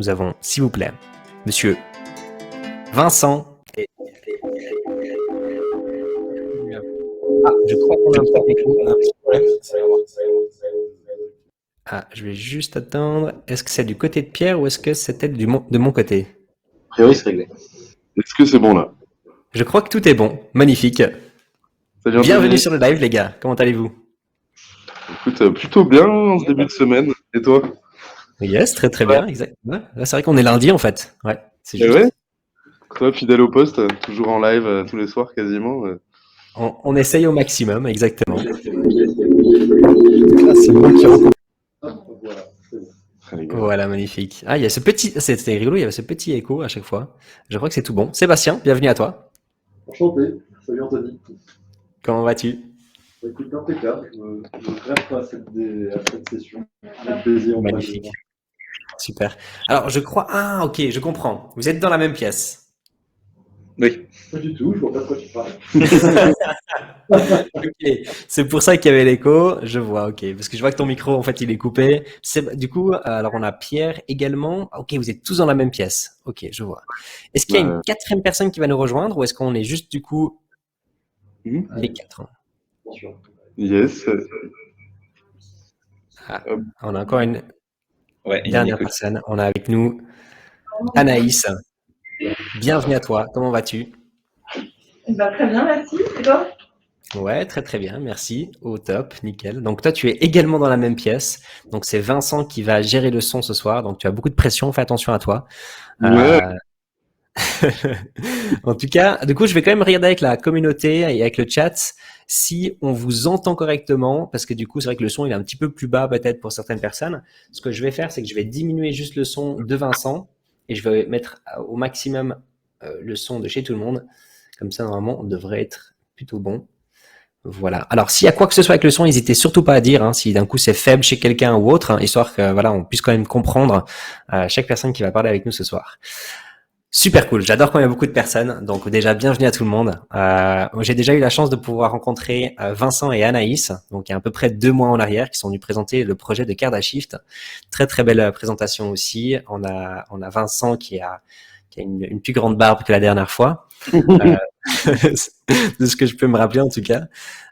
nous avons, s'il vous plaît, monsieur Vincent. Ah, je crois qu'on a un petit écho. On a un petit problème. Ah, je vais juste attendre. Est-ce que c'est du côté de Pierre ou est-ce que c'était de mon côté? A priori, c'est réglé. Est-ce que c'est bon là? Je crois que tout est bon. Magnifique. Salut Bienvenue Anthony. sur le live, les gars. Comment allez-vous? Écoute, plutôt bien en ce début de semaine. Et toi? Yes, très très bien, exactement. Là, c'est vrai qu'on est lundi en fait. Ouais, c'est Et juste. ouais? Toi, fidèle au poste, toujours en live tous les soirs quasiment. On essaye au maximum, exactement. Là, c'est moi qui rencontre. Voilà, magnifique. Ah, il y a ce petit, c'était rigolo, il y avait ce petit écho à chaque fois. Je crois que c'est tout bon. Sébastien, bienvenue à toi. Enchanté, salut Anthony. Comment vas-tu? Écoute, impeccable, je me greffe à cette session. Avec plaisir. Magnifique. Super. Alors, je crois. Ah, ok, je comprends. Vous êtes dans la même pièce. Oui. Pas du tout, je vois pas de quoi tu parles. Ok, c'est pour ça qu'il y avait l'écho. Je vois, ok. Parce que je vois que ton micro, en fait, il est coupé. Du coup, alors on a Pierre également. Ok, vous êtes tous dans la même pièce. Ok, je vois. Est-ce qu'il y a une quatrième personne qui va nous rejoindre ou est-ce qu'on est juste, du coup, les quatre? Bien sûr. Yes. Ah, on a encore une Ouais, dernière personne. On a avec nous Anaïs. Bienvenue à toi. Comment vas-tu? Très bien, merci. Et toi? Ouais, très très bien, merci. Au top, nickel. Donc toi, tu es également dans la même pièce. Donc c'est Vincent qui va gérer le son ce soir. Donc tu as beaucoup de pression, fais attention à toi. Ouais. En tout cas, du coup, je vais quand même regarder avec la communauté et avec le chat si on vous entend correctement, parce que du coup, c'est vrai que le son il est un petit peu plus bas peut-être pour certaines personnes. Ce que je vais faire, c'est que je vais diminuer juste le son de Vincent et je vais mettre au maximum le son de chez tout le monde. Comme ça, normalement, on devrait être plutôt bon. Voilà. Alors, s'il y a quoi que ce soit avec le son, n'hésitez surtout pas à dire si d'un coup c'est faible chez quelqu'un ou autre, histoire que voilà, on puisse quand même comprendre chaque personne qui va parler avec nous ce soir. Super cool, j'adore quand il y a beaucoup de personnes, donc déjà bienvenue à tout le monde. J'ai déjà eu la chance de pouvoir rencontrer Vincent et Anaïs, donc il y a à peu près 2 mois en arrière, qui sont venus présenter le projet de Cardashift. Très très belle présentation aussi. On a Vincent qui a une plus grande barbe que la dernière fois. De ce que je peux me rappeler en tout cas.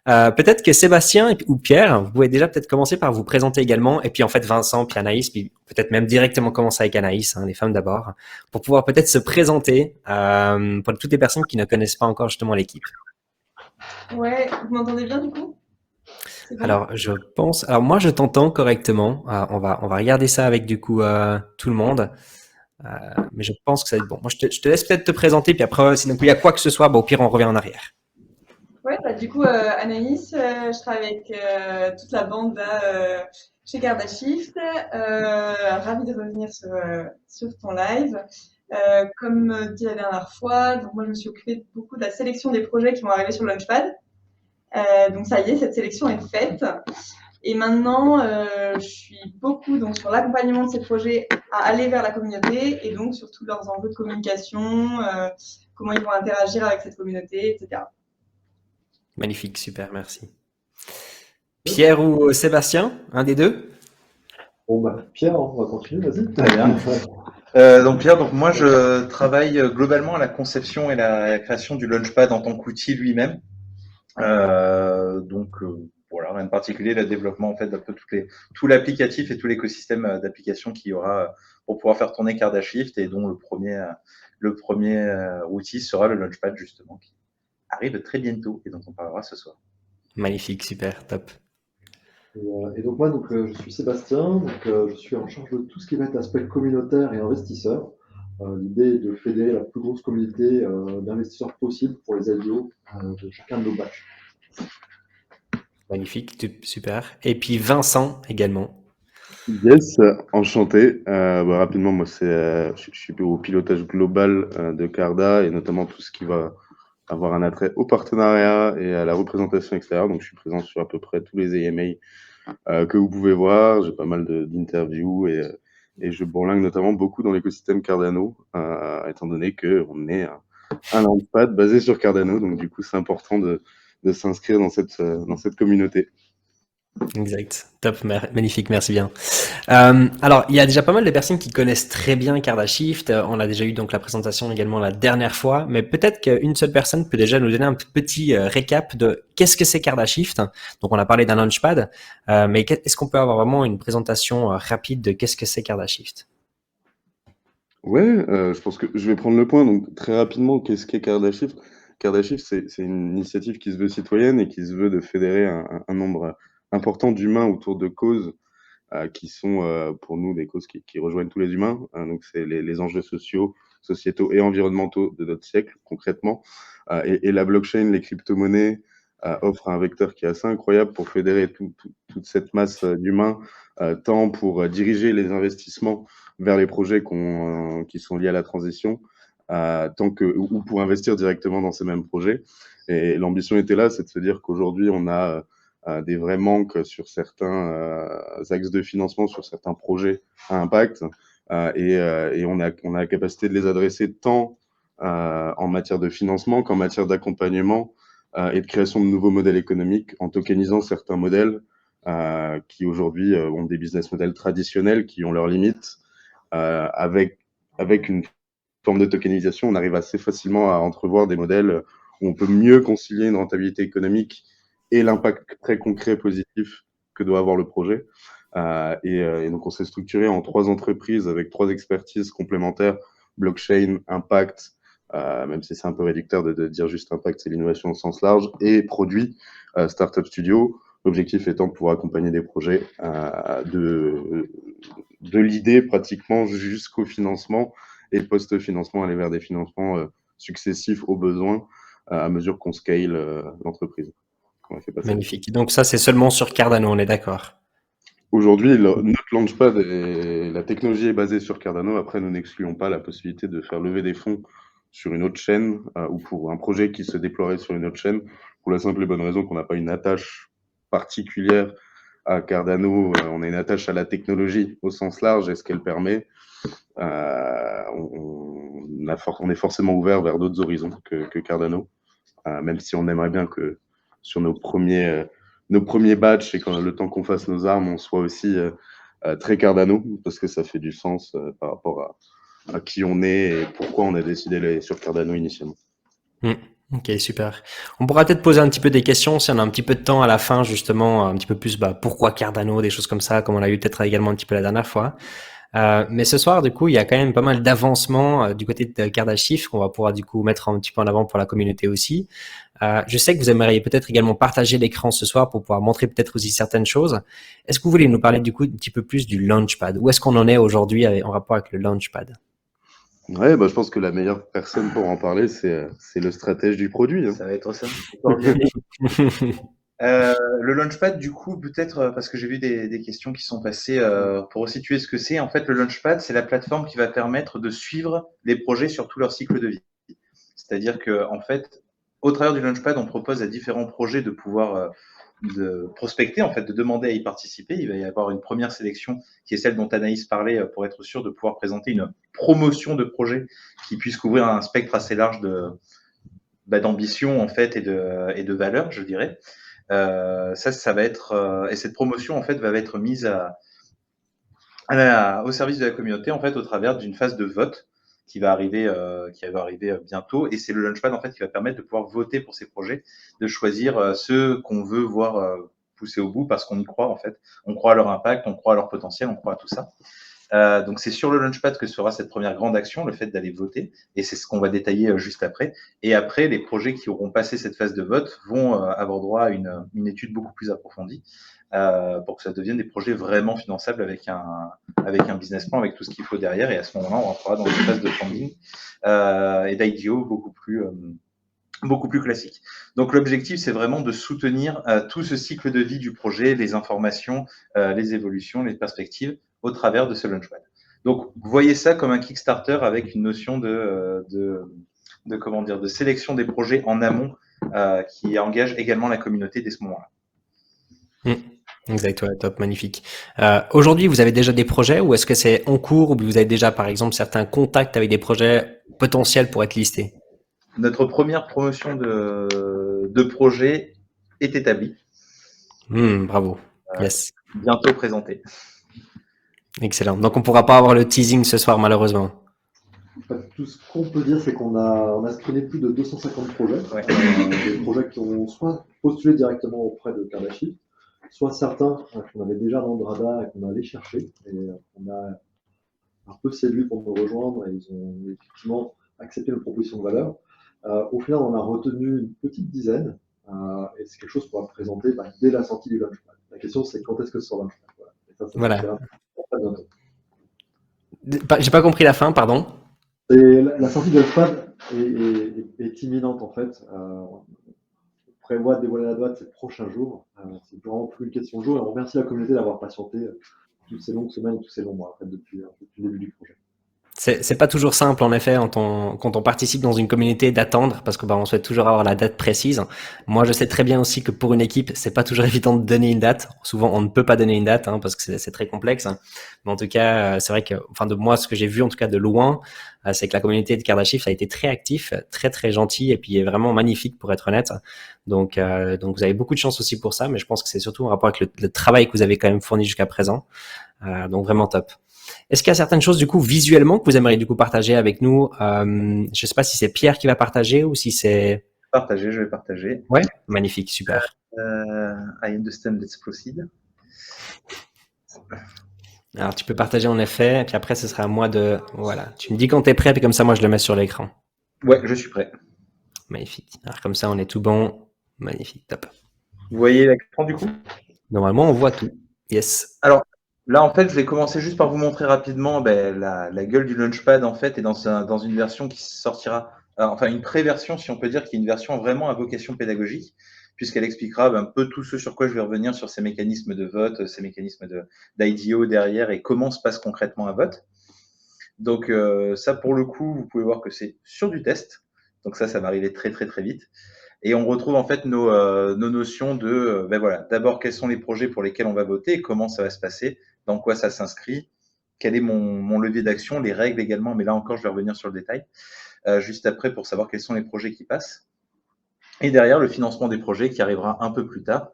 Peut-être que Sébastien ou Pierre, vous pouvez déjà peut-être commencer par vous présenter également, et puis en fait Vincent, puis Anaïs, puis peut-être même directement commencer avec Anaïs, les femmes d'abord, pour pouvoir peut-être se présenter pour toutes les personnes qui ne connaissent pas encore justement l'équipe. Ouais, vous m'entendez bien du coup? Bon. Alors je pense, alors moi je t'entends correctement. On va regarder ça avec du coup tout le monde. Mais je pense que ça va être bon. Moi, je te laisse peut-être te présenter, puis après, sinon il y a quoi que ce soit, au pire, on revient en arrière. Ouais, du coup, Anaïs, je travaille avec toute la bande là, chez Cardashift. Ravie de revenir sur ton live. Comme dit la dernière fois, donc moi je me suis occupée beaucoup de la sélection des projets qui vont arriver sur Launchpad. Donc ça y est, cette sélection est faite. Et maintenant, je suis beaucoup donc sur l'accompagnement de ces projets à aller vers la communauté et donc sur tous leurs enjeux de communication, comment ils vont interagir avec cette communauté, etc. Magnifique, super, merci. Pierre ou Sébastien, un des deux? Bon Pierre, on va continuer, vas-y. Très bien. Donc Pierre, donc moi je travaille globalement à la conception et la création du Launchpad en tant qu'outil lui-même. Voilà, rien de particulier, le développement en fait d'un peu tout l'applicatif et tout l'écosystème d'applications qu'il y aura pour pouvoir faire tourner Cardashift et dont le premier outil sera le Launchpad justement qui arrive très bientôt et dont on parlera ce soir. Magnifique, super, top. Et donc moi, je suis Sébastien, je suis en charge de tout ce qui va être aspect communautaire et investisseur. L'idée est de fédérer la plus grosse communauté d'investisseurs possible pour les IDO de chacun de nos batchs. Magnifique, super. Et puis Vincent également. Yes, enchanté. Rapidement, moi, je suis au pilotage global de Carda et notamment tout ce qui va avoir un attrait au partenariat et à la représentation extérieure. Donc, je suis présent sur à peu près tous les AMA que vous pouvez voir. J'ai pas mal d'interviews et je bourlingue notamment beaucoup dans l'écosystème Cardano, étant donné qu'on est un launchpad basé sur Cardano. Donc, du coup, c'est important de s'inscrire dans cette communauté. Exact. Top, magnifique, merci bien. Alors, il y a déjà pas mal de personnes qui connaissent très bien Cardashift. On a déjà eu donc la présentation également la dernière fois, mais peut-être qu'une seule personne peut déjà nous donner un petit récap de qu'est-ce que c'est Cardashift. Donc, on a parlé d'un launchpad, mais est-ce qu'on peut avoir vraiment une présentation rapide de qu'est-ce que c'est Cardashift? Ouais, je pense que je vais prendre le point. Donc, très rapidement, qu'est-ce qu'est Cardashift? Cardashift, c'est une initiative qui se veut citoyenne et qui se veut de fédérer un nombre important d'humains autour de causes qui sont pour nous des causes qui rejoignent tous les humains. Donc, c'est les enjeux sociaux, sociétaux et environnementaux de notre siècle, concrètement. Et la blockchain, les crypto-monnaies offrent un vecteur qui est assez incroyable pour fédérer toute cette masse d'humains, tant pour diriger les investissements vers les projets qui sont liés à la transition, ou pour investir directement dans ces mêmes projets. Et l'ambition était là, c'est de se dire qu'aujourd'hui, on a des vrais manques sur certains axes de financement, sur certains projets à impact, et on a la capacité de les adresser tant en matière de financement qu'en matière d'accompagnement et de création de nouveaux modèles économiques en tokenisant certains modèles qui aujourd'hui ont des business models traditionnels qui ont leurs limites. Avec une forme de tokenisation, on arrive assez facilement à entrevoir des modèles où on peut mieux concilier une rentabilité économique et l'impact très concret positif que doit avoir le projet. Et donc, on s'est structuré en 3 entreprises avec 3 expertises complémentaires, blockchain, impact, même si c'est un peu réducteur de dire juste impact, c'est l'innovation au sens large, et produit, Startup Studio. L'objectif étant de pouvoir accompagner des projets de l'idée pratiquement jusqu'au financement et post-financement, aller vers des financements successifs aux besoins à mesure qu'on scale l'entreprise. Magnifique. Donc ça, c'est seulement sur Cardano, on est d'accord. Aujourd'hui, notre launchpad et la technologie est basée sur Cardano. Après, nous n'excluons pas la possibilité de faire lever des fonds sur une autre chaîne ou pour un projet qui se déploierait sur une autre chaîne, pour la simple et bonne raison qu'on n'a pas une attache particulière à Cardano. On a une attache à la technologie au sens large et ce qu'elle permet. On est forcément ouvert vers d'autres horizons que Cardano, même si on aimerait bien que sur nos premiers batchs et quand le temps qu'on fasse nos armes, on soit aussi très Cardano, parce que ça fait du sens par rapport à qui on est et pourquoi on a décidé d'aller sur Cardano initialement. Ok, super. On pourra peut-être poser un petit peu des questions si on a un petit peu de temps à la fin, justement, un petit peu plus, pourquoi Cardano, des choses comme ça, comme on l'a eu peut-être également un petit peu la dernière fois. Mais ce soir, du coup, il y a quand même pas mal d'avancements du côté de Cardashift qu'on va pouvoir du coup mettre un petit peu en avant pour la communauté aussi. Je sais que vous aimeriez peut-être également partager l'écran ce soir pour pouvoir montrer peut-être aussi certaines choses. Est-ce que vous voulez nous parler du coup un petit peu plus du Launchpad? Où est-ce qu'on en est aujourd'hui en rapport avec le Launchpad? Ouais, je pense que la meilleure personne pour en parler, c'est le stratège du produit. Hein. Ça va être ça. Le Launchpad, du coup, peut-être parce que j'ai vu des questions qui sont passées pour resituer ce que c'est. En fait, le Launchpad, c'est la plateforme qui va permettre de suivre les projets sur tout leur cycle de vie. C'est-à-dire que, en fait, au travers du Launchpad, on propose à différents projets de pouvoir de prospecter, en fait, de demander à y participer. Il va y avoir une première sélection qui est celle dont Anaïs parlait pour être sûr de pouvoir présenter une promotion de projet qui puisse couvrir un spectre assez large d'ambition, en fait, et de valeurs, je dirais. Ça va être et cette promotion en fait va être mise au service de la communauté en fait au travers d'une phase de vote qui va arriver bientôt, et c'est le Launchpad en fait qui va permettre de pouvoir voter pour ces projets, de choisir ceux qu'on veut voir pousser au bout parce qu'on y croit en fait, on croit à leur impact, on croit à leur potentiel, on croit à tout ça. Donc c'est sur le Launchpad que sera cette première grande action, le fait d'aller voter, et c'est ce qu'on va détailler juste après. Et après, les projets qui auront passé cette phase de vote vont avoir droit à une étude beaucoup plus approfondie pour que ça devienne des projets vraiment finançables avec un business plan, avec tout ce qu'il faut derrière. Et à ce moment-là, on rentrera dans une phase de funding et d'IDO beaucoup plus classique. Donc l'objectif, c'est vraiment de soutenir tout ce cycle de vie du projet, les informations, les évolutions, les perspectives, au travers de ce Launchpad. Donc, voyez ça comme un Kickstarter avec une notion de sélection des projets en amont qui engage également la communauté dès ce moment-là. Exact, ouais, top, magnifique. Aujourd'hui, vous avez déjà des projets ou est-ce que c'est en cours ou vous avez déjà, par exemple, certains contacts avec des projets potentiels pour être listés? Notre première promotion de projet est établie. Bravo. Yes. bientôt présenté. Excellent. Donc, on pourra pas avoir le teasing ce soir, malheureusement. En fait, tout ce qu'on peut dire, c'est on a screené plus de 250 projets. Ouais. Des projets qui ont soit postulé directement auprès de Kardashift, soit certains qu'on avait déjà dans le radar et qu'on allait chercher. Et on a un peu séduit pour nous rejoindre et ils ont effectivement accepté notre proposition de valeur. Au final, on a retenu une petite dizaine et c'est quelque chose qu'on va présenter dès la sortie du Launchpad. La question, c'est quand est-ce que ce sera Launchpad. Voilà. Et ça Voilà. se fera très bientôt. J'ai pas compris la fin, pardon. Et la sortie de Launchpad est imminente en fait. On prévoit de dévoiler la date ces prochains jours. C'est vraiment plus une question de jour et on remercie la communauté d'avoir patienté toutes ces longues semaines, tous ces longs mois en fait, depuis le début du projet. C'est pas toujours simple, en effet, quand on participe dans une communauté, d'attendre, parce que on souhaite toujours avoir la date précise. Moi, je sais très bien aussi que pour une équipe, c'est pas toujours évident de donner une date. Souvent, on ne peut pas donner une date, parce que c'est très complexe. Mais en tout cas, c'est vrai que, de moi, ce que j'ai vu, en tout cas de loin, c'est que la communauté de Kardashift a été très actif, très très gentil, et puis est vraiment magnifique, pour être honnête. Donc vous avez beaucoup de chance aussi pour ça, mais je pense que c'est surtout en rapport avec le travail que vous avez quand même fourni jusqu'à présent. Donc vraiment top. Est-ce qu'il y a certaines choses, du coup, visuellement, que vous aimeriez, du coup, partager avec nous? Je sais pas si c'est Pierre qui va partager ou si c'est... Je vais partager. Ouais, magnifique, super. I understand, let's proceed. Alors, tu peux partager en effet, et puis après, ce sera à moi de... Voilà, tu me dis quand tu es prêt, puis comme ça, moi, je le mets sur l'écran. Ouais, je suis prêt. Magnifique. Alors, comme ça, on est tout bon. Magnifique, top. Vous voyez l'écran du coup? Normalement, on voit tout. Yes. Alors, là, en fait, je vais commencer juste par vous montrer rapidement la gueule du Launchpad, en fait, et dans une version qui sortira, enfin une pré-version, si on peut dire, qui est une version vraiment à vocation pédagogique, puisqu'elle expliquera un peu tout ce sur quoi je vais revenir, sur ces mécanismes de vote, ces mécanismes d'IDO derrière, et comment se passe concrètement un vote. Donc, ça, pour le coup, vous pouvez voir que c'est sur du test. Donc ça va arriver très, très, très vite. Et on retrouve en fait nos notions de, voilà, d'abord quels sont les projets pour lesquels on va voter, comment ça va se passer, dans quoi ça s'inscrit, quel est mon levier d'action, les règles également, mais là encore je vais revenir sur le détail, juste après pour savoir quels sont les projets qui passent. Et derrière le financement des projets qui arrivera un peu plus tard,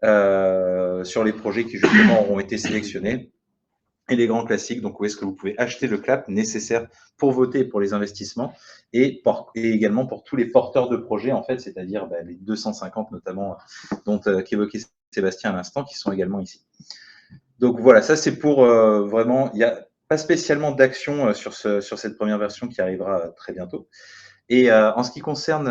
sur les projets qui justement auront été sélectionnés. Et les grands classiques, donc où est-ce que vous pouvez acheter le clap nécessaire pour voter et pour les investissements, et également pour tous les porteurs de projets, en fait, c'est-à-dire les 250 notamment, qu'évoquait Sébastien à l'instant, qui sont également ici. Donc voilà, ça c'est pour vraiment, il n'y a pas spécialement d'action sur cette première version qui arrivera très bientôt. Et en ce qui concerne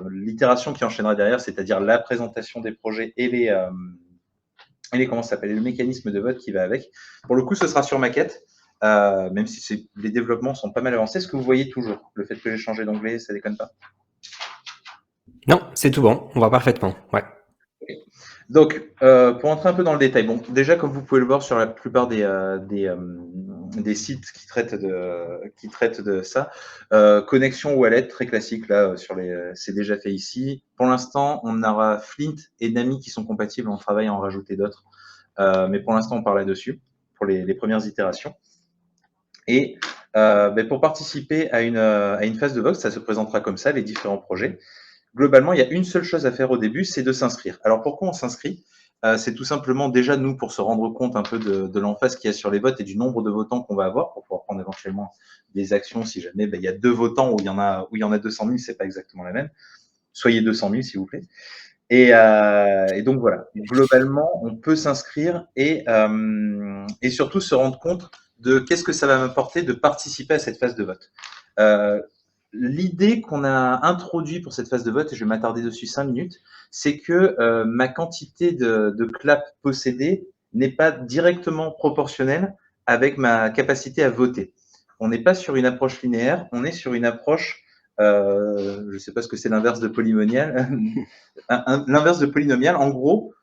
l'itération qui enchaînera derrière, c'est-à-dire la présentation des projets et comment ça s'appelle, le mécanisme de vote qui va avec. Pour le coup, ce sera sur maquette, même si les développements sont pas mal avancés. Est-ce que vous voyez toujours le fait que j'ai changé d'anglais, ça déconne pas? Non, c'est tout bon. On voit parfaitement. Ouais. Okay. Donc, pour entrer un peu dans le détail, bon, déjà, comme vous pouvez le voir sur la plupart des sites qui traitent de ça, connexion wallet, très classique, là, c'est déjà fait ici. Pour l'instant, on aura Flint et Nami qui sont compatibles, on travaille à en rajouter d'autres. Mais pour l'instant, on part là-dessus, pour les premières itérations. Et pour participer à une phase de vote, ça se présentera comme ça, les différents projets. Globalement, il y a une seule chose à faire au début, c'est de s'inscrire. Alors, pourquoi on s'inscrit? C'est tout simplement déjà, nous, pour se rendre compte un peu de l'emphase qu'il y a sur les votes et du nombre de votants qu'on va avoir pour pouvoir prendre éventuellement des actions si jamais il y a 2 votants où il y en a 200 000, c'est pas exactement la même. Soyez 200 000, s'il vous plaît. Et donc, voilà. Globalement, on peut s'inscrire et surtout se rendre compte de qu'est-ce que ça va m'apporter de participer à cette phase de vote. L'idée qu'on a introduit pour cette phase de vote, et je vais m'attarder dessus 5 minutes, c'est que ma quantité de clap possédée n'est pas directement proportionnelle avec ma capacité à voter. On n'est pas sur une approche linéaire, on est sur une approche, je ne sais pas ce que c'est l'inverse de polynomial. L'inverse de polynomial, en gros,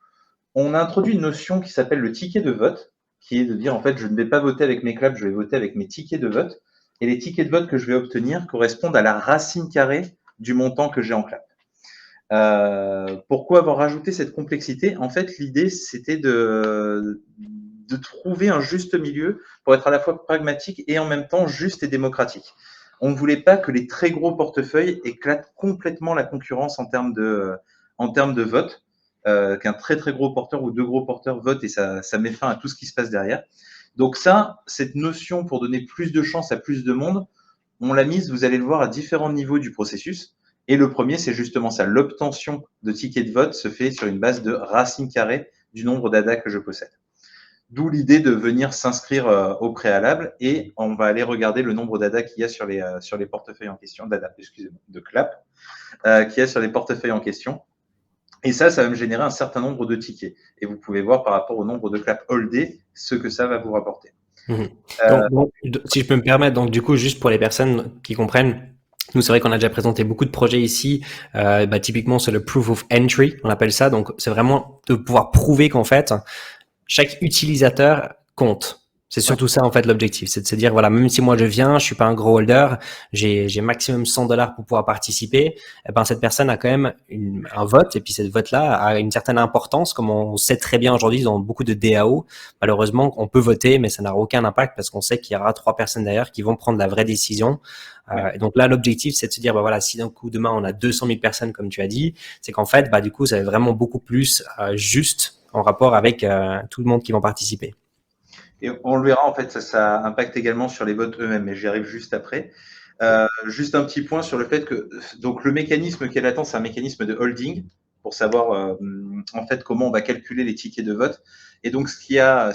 on a introduit une notion qui s'appelle le ticket de vote, qui est de dire, en fait, je ne vais pas voter avec mes claps, je vais voter avec mes tickets de vote. Et les tickets de vote que je vais obtenir correspondent à la racine carrée du montant que j'ai en clap. Pourquoi avoir rajouté cette complexité? En fait, l'idée, c'était de trouver un juste milieu pour être à la fois pragmatique et en même temps juste et démocratique. On ne voulait pas que les très gros portefeuilles éclatent complètement la concurrence en termes de vote. qu'un très très gros porteur ou deux gros porteurs votent et ça met fin à tout ce qui se passe derrière. Donc ça, cette notion pour donner plus de chance à plus de monde, on l'a mise, vous allez le voir, à différents niveaux du processus. Et le premier, c'est justement ça. L'obtention de tickets de vote se fait sur une base de racine carrée du nombre d'ADA que je possède. D'où l'idée de venir s'inscrire au préalable et on va aller regarder le nombre d'ADA qu'il y a sur les portefeuilles en question, d'ADA, excusez-moi, de CLAP, qu'il y a sur les portefeuilles en question. Et ça va me générer un certain nombre de tickets. Et vous pouvez voir par rapport au nombre de CLAP holdés ce que ça va vous rapporter. Donc, si je peux me permettre, donc du coup, juste pour les personnes qui comprennent, nous, c'est vrai qu'on a déjà présenté beaucoup de projets ici. Typiquement, c'est le proof of entry, on appelle ça. Donc, c'est vraiment de pouvoir prouver qu'en fait, chaque utilisateur compte. C'est surtout ça, en fait, l'objectif. C'est de se dire, voilà, même si moi je viens, je suis pas un gros holder, j'ai maximum $100 pour pouvoir participer, eh ben, cette personne a quand même un vote, et puis cette vote-là a une certaine importance, comme on sait très bien aujourd'hui dans beaucoup de DAO. Malheureusement, on peut voter, mais ça n'a aucun impact parce qu'on sait qu'il y aura 3 personnes derrière qui vont prendre la vraie décision. Et donc là, l'objectif, c'est de se dire, bah voilà, si d'un coup, demain, on a 200 000 personnes, comme tu as dit, c'est qu'en fait, du coup, ça va être vraiment beaucoup plus juste en rapport avec tout le monde qui va participer. Et on le verra, en fait, ça impacte également sur les votes eux-mêmes, mais j'y arrive juste après. Juste un petit point sur le fait que donc le mécanisme qu'elle attend, c'est un mécanisme de holding pour savoir en fait comment on va calculer les tickets de vote. Et donc ce qu'il y a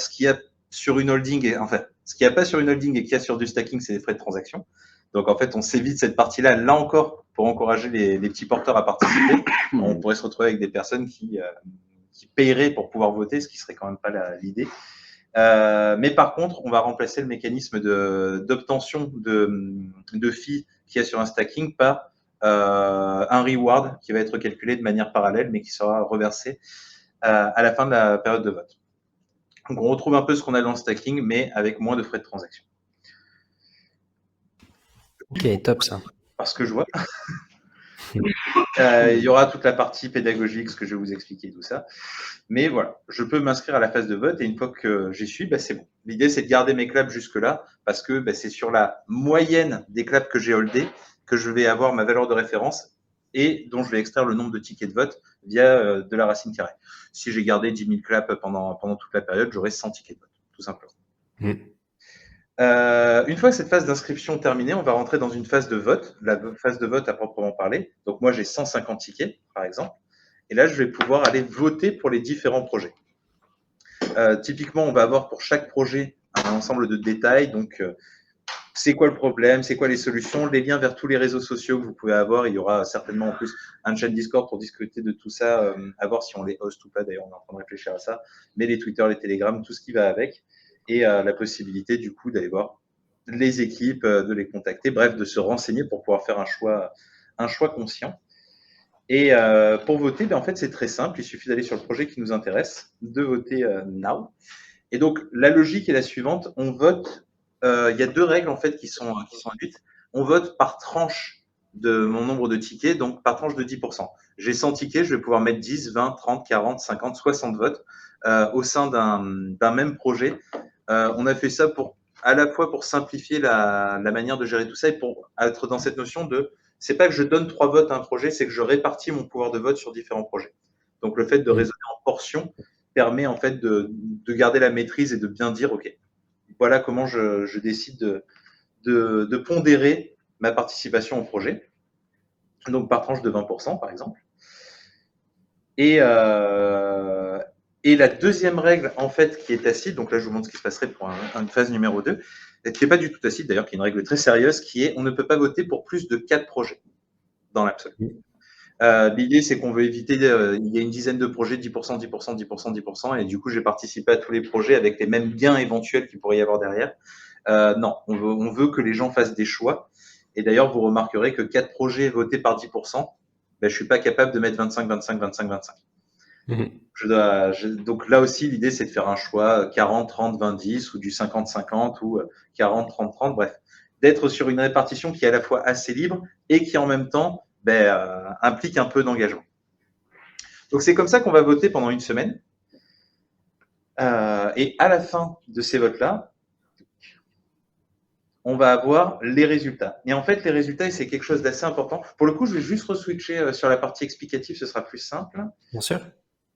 sur une holding, ce qu'il n'y a pas sur une holding et qu'il y a sur du stacking, c'est les frais de transaction. Donc en fait, on s'évite cette partie-là. Là encore, pour encourager les petits porteurs à participer, on pourrait se retrouver avec des personnes qui paieraient pour pouvoir voter, ce qui serait quand même pas l'idée. Mais par contre, on va remplacer le mécanisme d'obtention de fees qu'il y a sur un stacking par un reward qui va être calculé de manière parallèle, mais qui sera reversé à la fin de la période de vote. Donc, on retrouve un peu ce qu'on a dans le stacking, mais avec moins de frais de transaction. Ok, top ça. Parce que je vois. Il y aura toute la partie pédagogique, ce que je vais vous expliquer, tout ça. Mais voilà, je peux m'inscrire à la phase de vote et une fois que j'y suis, c'est bon. L'idée, c'est de garder mes claps jusque-là parce que c'est sur la moyenne des claps que j'ai holdés que je vais avoir ma valeur de référence et dont je vais extraire le nombre de tickets de vote via de la racine carrée. Si j'ai gardé 10 000 claps pendant toute la période, j'aurai 100 tickets de vote, tout simplement. Une fois cette phase d'inscription terminée, on va rentrer dans une phase de vote, la phase de vote à proprement parler. Donc moi, j'ai 150 tickets, par exemple. Et là, je vais pouvoir aller voter pour les différents projets. Typiquement, on va avoir pour chaque projet un ensemble de détails. Donc, c'est quoi le problème, c'est quoi les solutions, les liens vers tous les réseaux sociaux que vous pouvez avoir. Il y aura certainement en plus un chat Discord pour discuter de tout ça, à voir si on les host ou pas. D'ailleurs, on est en train de réfléchir à ça. Mais les Twitter, les Telegram, tout ce qui va avec. Et la possibilité, du coup, d'aller voir les équipes, de les contacter. Bref, de se renseigner pour pouvoir faire un choix conscient. Et pour voter, en fait, c'est très simple. Il suffit d'aller sur le projet qui nous intéresse, de voter now. Et donc, la logique est la suivante. On vote. Il y a 2 règles en fait qui sont induites. On vote par tranche de mon nombre de tickets, donc par tranche de 10%. J'ai 100 tickets, je vais pouvoir mettre 10, 20, 30, 40, 50, 60 votes au sein d'un même projet. On a fait ça à la fois pour simplifier la manière de gérer tout ça et pour être dans cette notion de c'est pas que je donne 3 votes à un projet, c'est que je répartis mon pouvoir de vote sur différents projets. Donc, le fait de raisonner en portions permet en fait de garder la maîtrise et de bien dire, OK, voilà comment je décide de pondérer ma participation au projet. Donc, par tranche de 20%, par exemple. Et la deuxième règle, en fait, qui est tacite, donc là, je vous montre ce qui se passerait pour une phase numéro 2, qui n'est pas du tout tacite, d'ailleurs, qui est une règle très sérieuse, qui est on ne peut pas voter pour plus de 4 projets dans l'absolu. L'idée, c'est qu'on veut éviter, il y a une dizaine de projets, 10%, 10%, 10%, 10%, et du coup, j'ai participé à tous les projets avec les mêmes gains éventuels qu'il pourrait y avoir derrière. Non, on veut que les gens fassent des choix. Et d'ailleurs, vous remarquerez que 4 projets votés par 10%, je ne suis pas capable de mettre 25, 25, 25, 25. Donc là aussi, l'idée, c'est de faire un choix 40, 30, 20, 10 ou du 50, 50 ou 40, 30, 30, bref. D'être sur une répartition qui est à la fois assez libre et qui en même temps implique un peu d'engagement. Donc c'est comme ça qu'on va voter pendant une semaine. Et à la fin de ces votes-là, on va avoir les résultats. Et en fait, les résultats, c'est quelque chose d'assez important. Pour le coup, je vais juste re-switcher sur la partie explicative, ce sera plus simple. Bien sûr.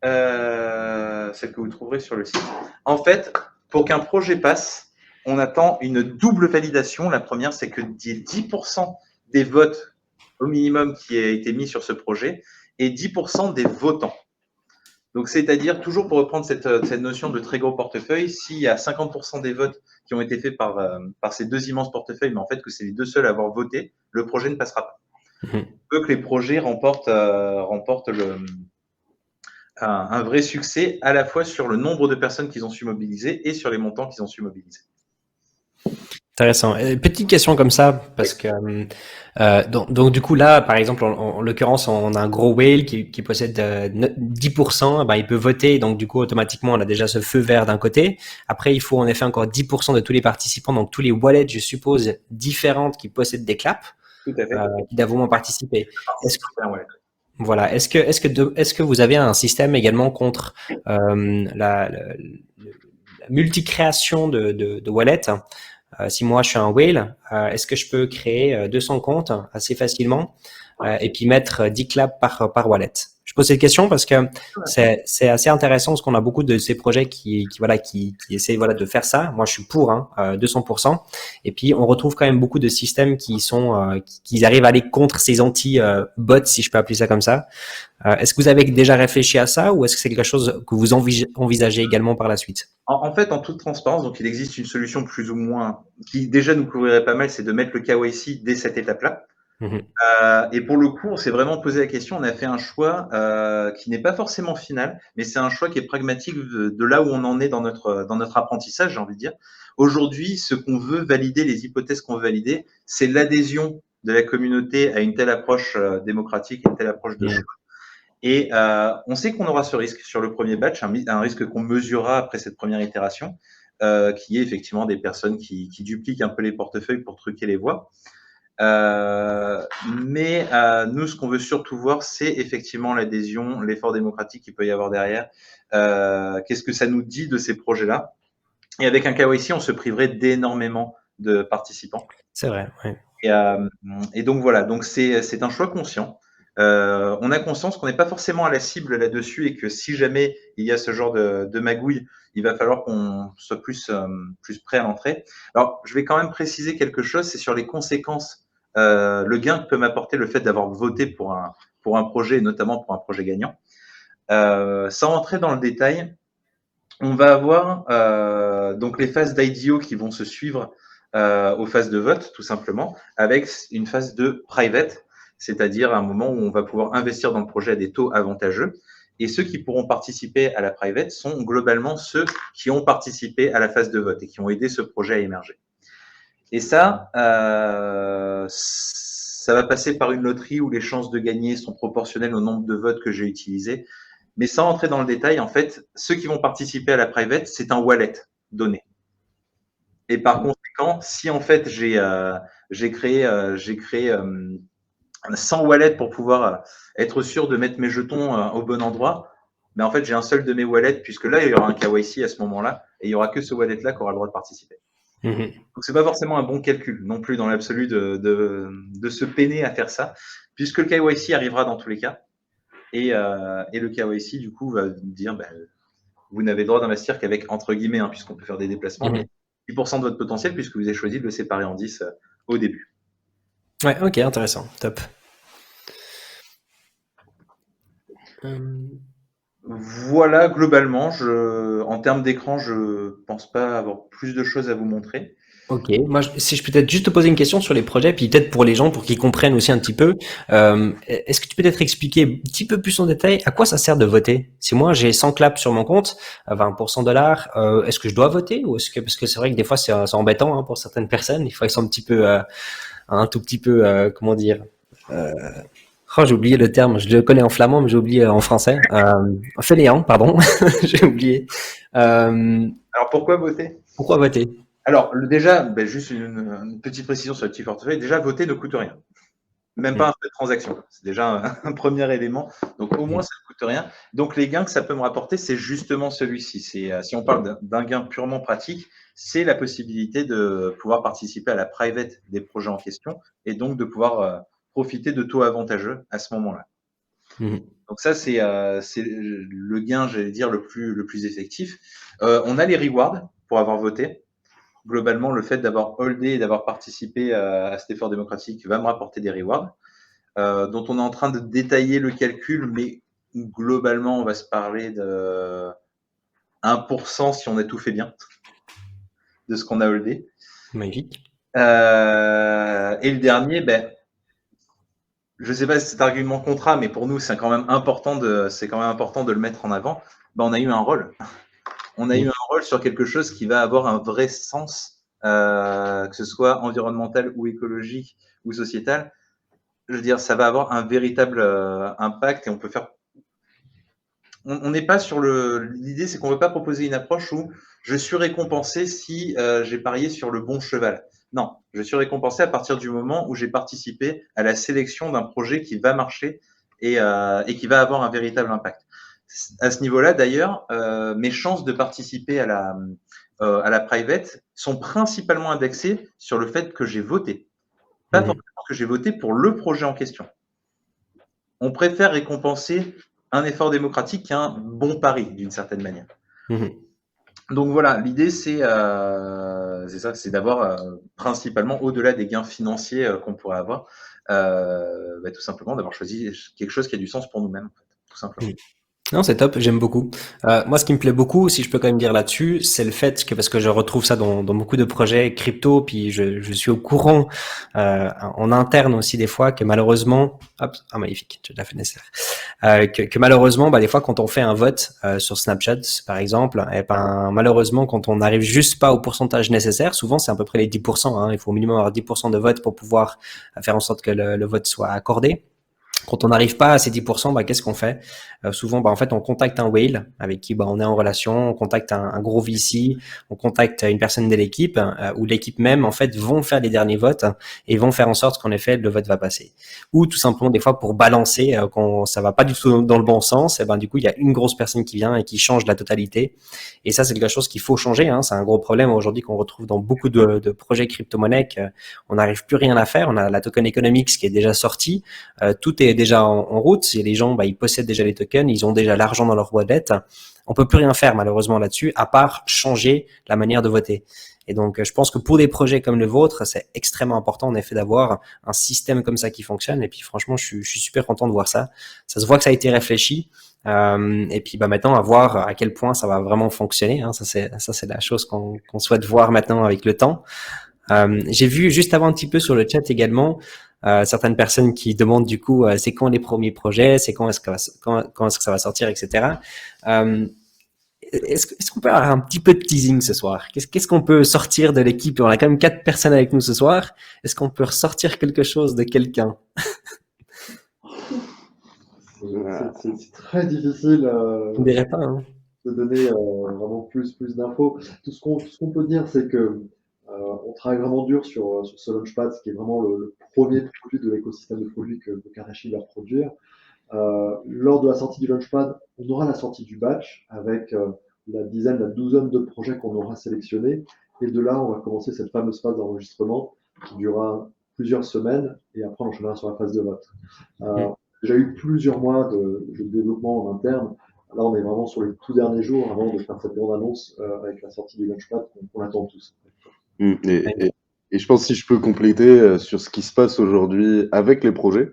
celle que vous trouverez sur le site. En fait, pour qu'un projet passe, on attend une double validation. La première, c'est que 10% des votes au minimum qui a été mis sur ce projet et 10% des votants. Donc, c'est-à-dire, toujours pour reprendre cette notion de très gros portefeuille, s'il y a 50% des votes qui ont été faits par ces deux immenses portefeuilles, mais en fait que c'est les deux seuls à avoir voté, le projet ne passera pas. Mhm. On veut que les projets remportent un vrai succès à la fois sur le nombre de personnes qu'ils ont su mobiliser et sur les montants qu'ils ont su mobiliser. Intéressant. Petite question comme ça, parce que donc du coup là, par exemple, en l'occurrence, on a un gros whale qui possède 10%, ben, il peut voter, donc du coup automatiquement on a déjà ce feu vert d'un côté. Après, il faut en effet encore 10% de tous les participants, donc tous les wallets, je suppose, différentes qui possèdent des claps, Tout à fait. qui doivent vraiment participer. Ouais. Voilà. Est-ce que vous avez un système également contre la multicréation de wallets? Si moi je suis un whale, est-ce que je peux créer 200 comptes assez facilement et puis mettre 10 claps par wallet? Je pose cette question parce que c'est assez intéressant parce qu'on a beaucoup de ces projets qui essaient de faire ça. Moi je suis pour 200%. Et puis on retrouve quand même beaucoup de systèmes qui arrivent à aller contre ces anti-bots, si je peux appeler ça comme ça. Est-ce que vous avez déjà réfléchi à ça ou est-ce que c'est quelque chose que vous envisagez également par la suite? En fait, en toute transparence, donc il existe une solution plus ou moins qui déjà nous couvrirait pas mal, c'est de mettre le KYC dès cette étape-là. Mhm. Et pour le coup, on s'est vraiment posé la question. On a fait un choix qui n'est pas forcément final, mais c'est un choix qui est pragmatique de là où on en est dans notre apprentissage, j'ai envie de dire. Aujourd'hui, ce qu'on veut valider, les hypothèses qu'on veut valider, c'est l'adhésion de la communauté à une telle approche démocratique, une telle approche de choix. Et on sait qu'on aura ce risque sur le premier batch, un risque qu'on mesurera après cette première itération, qui est effectivement des personnes qui dupliquent un peu les portefeuilles pour truquer les voix. Mais nous, ce qu'on veut surtout voir, c'est effectivement l'adhésion, l'effort démocratique qu'il peut y avoir derrière. Qu'est-ce que ça nous dit de ces projets-là? Et avec un KYC, on se priverait d'énormément de participants. C'est vrai, oui. Et donc voilà, donc c'est un choix conscient. On a conscience qu'on n'est pas forcément à la cible là-dessus et que si jamais il y a ce genre de magouille, il va falloir qu'on soit plus prêt à l'entrée. Alors, je vais quand même préciser quelque chose, c'est sur les conséquences, le gain que peut m'apporter le fait d'avoir voté pour un projet, et notamment pour un projet gagnant. Sans rentrer dans le détail, on va avoir donc les phases d'IDO qui vont se suivre aux phases de vote, tout simplement, avec une phase de private, c'est-à-dire un moment où on va pouvoir investir dans le projet à des taux avantageux. Et ceux qui pourront participer à la private sont globalement ceux qui ont participé à la phase de vote et qui ont aidé ce projet à émerger. Et ça va passer par une loterie où les chances de gagner sont proportionnelles au nombre de votes que j'ai utilisés. Mais sans entrer dans le détail, en fait, ceux qui vont participer à la private, c'est un wallet donné. Et par conséquent, si en fait j'ai créé 100 wallets pour pouvoir être sûr de mettre mes jetons au bon endroit, mais en fait j'ai un seul de mes wallets puisque là il y aura un KYC à ce moment-là et il y aura que ce wallet-là qui aura le droit de participer. Mhm. Donc c'est pas forcément un bon calcul non plus dans l'absolu de se peiner à faire ça, puisque le KYC arrivera dans tous les cas. Et le KYC, du coup, va dire vous n'avez le droit d'investir qu'avec, entre guillemets, puisqu'on peut faire des déplacements, mais 10% de votre potentiel, puisque vous avez choisi de le séparer en 10 au début. Ouais, ok, intéressant, top. Voilà, globalement, en termes d'écran, je pense pas avoir plus de choses à vous montrer. Ok, moi, si je peux peut-être juste te poser une question sur les projets, puis peut-être pour les gens, pour qu'ils comprennent aussi un petit peu, est-ce que tu peux peut-être expliquer un petit peu plus en détail à quoi ça sert de voter? Si moi j'ai 100 claps sur mon compte, à 20% $, est-ce que je dois voter ou est-ce que, parce que c'est vrai que des fois c'est embêtant pour certaines personnes, il faut qu'ils soient un tout petit peu, comment dire, oh, j'ai oublié le terme, je le connais en flamand, mais j'ai oublié en français. Fainéant, pardon, j'ai oublié. Alors pourquoi voter? Pourquoi voter? Alors déjà, juste une petite précision sur le petit portefeuille. Déjà, voter ne coûte rien. Même pas un frais de transaction. C'est déjà un premier élément. Donc, au moins, ça ne coûte rien. Donc, les gains que ça peut me rapporter, c'est justement celui-ci. Si on parle d'un gain purement pratique, c'est la possibilité de pouvoir participer à la private des projets en question et donc de pouvoir profiter de taux avantageux à ce moment-là. Mhm. Donc ça, c'est le gain, j'allais dire, le plus effectif. On a les rewards pour avoir voté. Globalement, le fait d'avoir holdé et d'avoir participé à cet effort démocratique va me rapporter des rewards, dont on est en train de détailler le calcul, mais globalement, on va se parler de 1% si on a tout fait bien de ce qu'on a holdé. Magnifique. Et le dernier, je ne sais pas si c'est argument contrat, mais pour nous, c'est quand même important de le mettre en avant. On a eu un rôle. On a eu un rôle sur quelque chose qui va avoir un vrai sens, que ce soit environnemental ou écologique ou sociétal. Je veux dire, ça va avoir un véritable impact et on peut faire. On n'est pas sur l'idée, c'est qu'on ne veut pas proposer une approche où je suis récompensé si j'ai parié sur le bon cheval. Non, je suis récompensé à partir du moment où j'ai participé à la sélection d'un projet qui va marcher et qui va avoir un véritable impact. À ce niveau-là, d'ailleurs, mes chances de participer à la private sont principalement indexées sur le fait que j'ai voté. Pas forcément que j'ai voté pour le projet en question. On préfère récompenser un effort démocratique qu'un bon pari, d'une certaine manière. Donc voilà, l'idée, c'est ça, c'est d'avoir principalement, au-delà des gains financiers qu'on pourrait avoir, tout simplement d'avoir choisi quelque chose qui a du sens pour nous-mêmes, en fait, tout simplement. Non, c'est top, j'aime beaucoup. Moi, ce qui me plaît beaucoup, si je peux quand même dire là-dessus, c'est le fait que, parce que je retrouve ça dans beaucoup de projets crypto, puis je suis au courant en interne aussi des fois que malheureusement, magnifique, tu l'as fait nécessaire, que malheureusement, des fois quand on fait un vote sur Snapchat, par exemple, malheureusement quand on n'arrive juste pas au pourcentage nécessaire, souvent c'est à peu près les 10%, hein, il faut au minimum avoir 10% de vote pour pouvoir faire en sorte que le vote soit accordé. Quand on n'arrive pas à ces 10%, qu'est-ce qu'on fait? Souvent, en fait, on contacte un whale avec qui on est en relation, on contacte un gros VC, on contacte une personne de l'équipe ou l'équipe même, en fait, vont faire les derniers votes et vont faire en sorte qu'en effet, le vote va passer. Ou tout simplement, des fois, pour balancer, quand ça va pas du tout dans le bon sens, du coup, il y a une grosse personne qui vient et qui change la totalité. Et ça, c'est quelque chose qu'il faut changer. Hein. C'est un gros problème aujourd'hui qu'on retrouve dans beaucoup de projets crypto-monnaies. On n'arrive plus rien à faire. On a la token economics qui est déjà sortie. Tout est déjà en route. Et les gens, ils possèdent déjà les tokens, ils ont déjà l'argent dans leur wallet. On peut plus rien faire malheureusement là-dessus, à part changer la manière de voter. Et donc, je pense que pour des projets comme le vôtre, c'est extrêmement important en effet d'avoir un système comme ça qui fonctionne. Et puis, franchement, je suis super content de voir ça. Ça se voit que ça a été réfléchi. Et puis, maintenant, à voir à quel point ça va vraiment fonctionner. Hein. Ça, c'est la chose qu'on souhaite voir maintenant avec le temps. J'ai vu juste avant un petit peu sur le chat également certaines personnes qui demandent du coup c'est quand les premiers projets, c'est quand est-ce que ça va sortir, etc. Est-ce qu'on peut avoir un petit peu de teasing ce soir? Qu'est-ce qu'on peut sortir de l'équipe? On a quand même 4 personnes avec nous ce soir. Est-ce qu'on peut ressortir quelque chose de quelqu'un? C'est très difficile Je ne dirais pas. Hein. de donner vraiment plus d'infos. Tout ce qu'on peut dire, c'est que on travaille vraiment dur sur ce Launchpad, qui est vraiment le premier produit de l'écosystème de produits que Kardashian va produire. Lors de la sortie du Launchpad, on aura la sortie du batch avec la douzaine de projets qu'on aura sélectionnés. Et de là, on va commencer cette fameuse phase d'enregistrement qui durera plusieurs semaines et après on enchaînera sur la phase de vote. Déjà eu plusieurs mois de développement en interne. Là, on est vraiment sur les tout derniers jours avant de faire cette grande annonce avec la sortie du Launchpad qu'on attend tous. Et je pense, si je peux compléter sur ce qui se passe aujourd'hui avec les projets,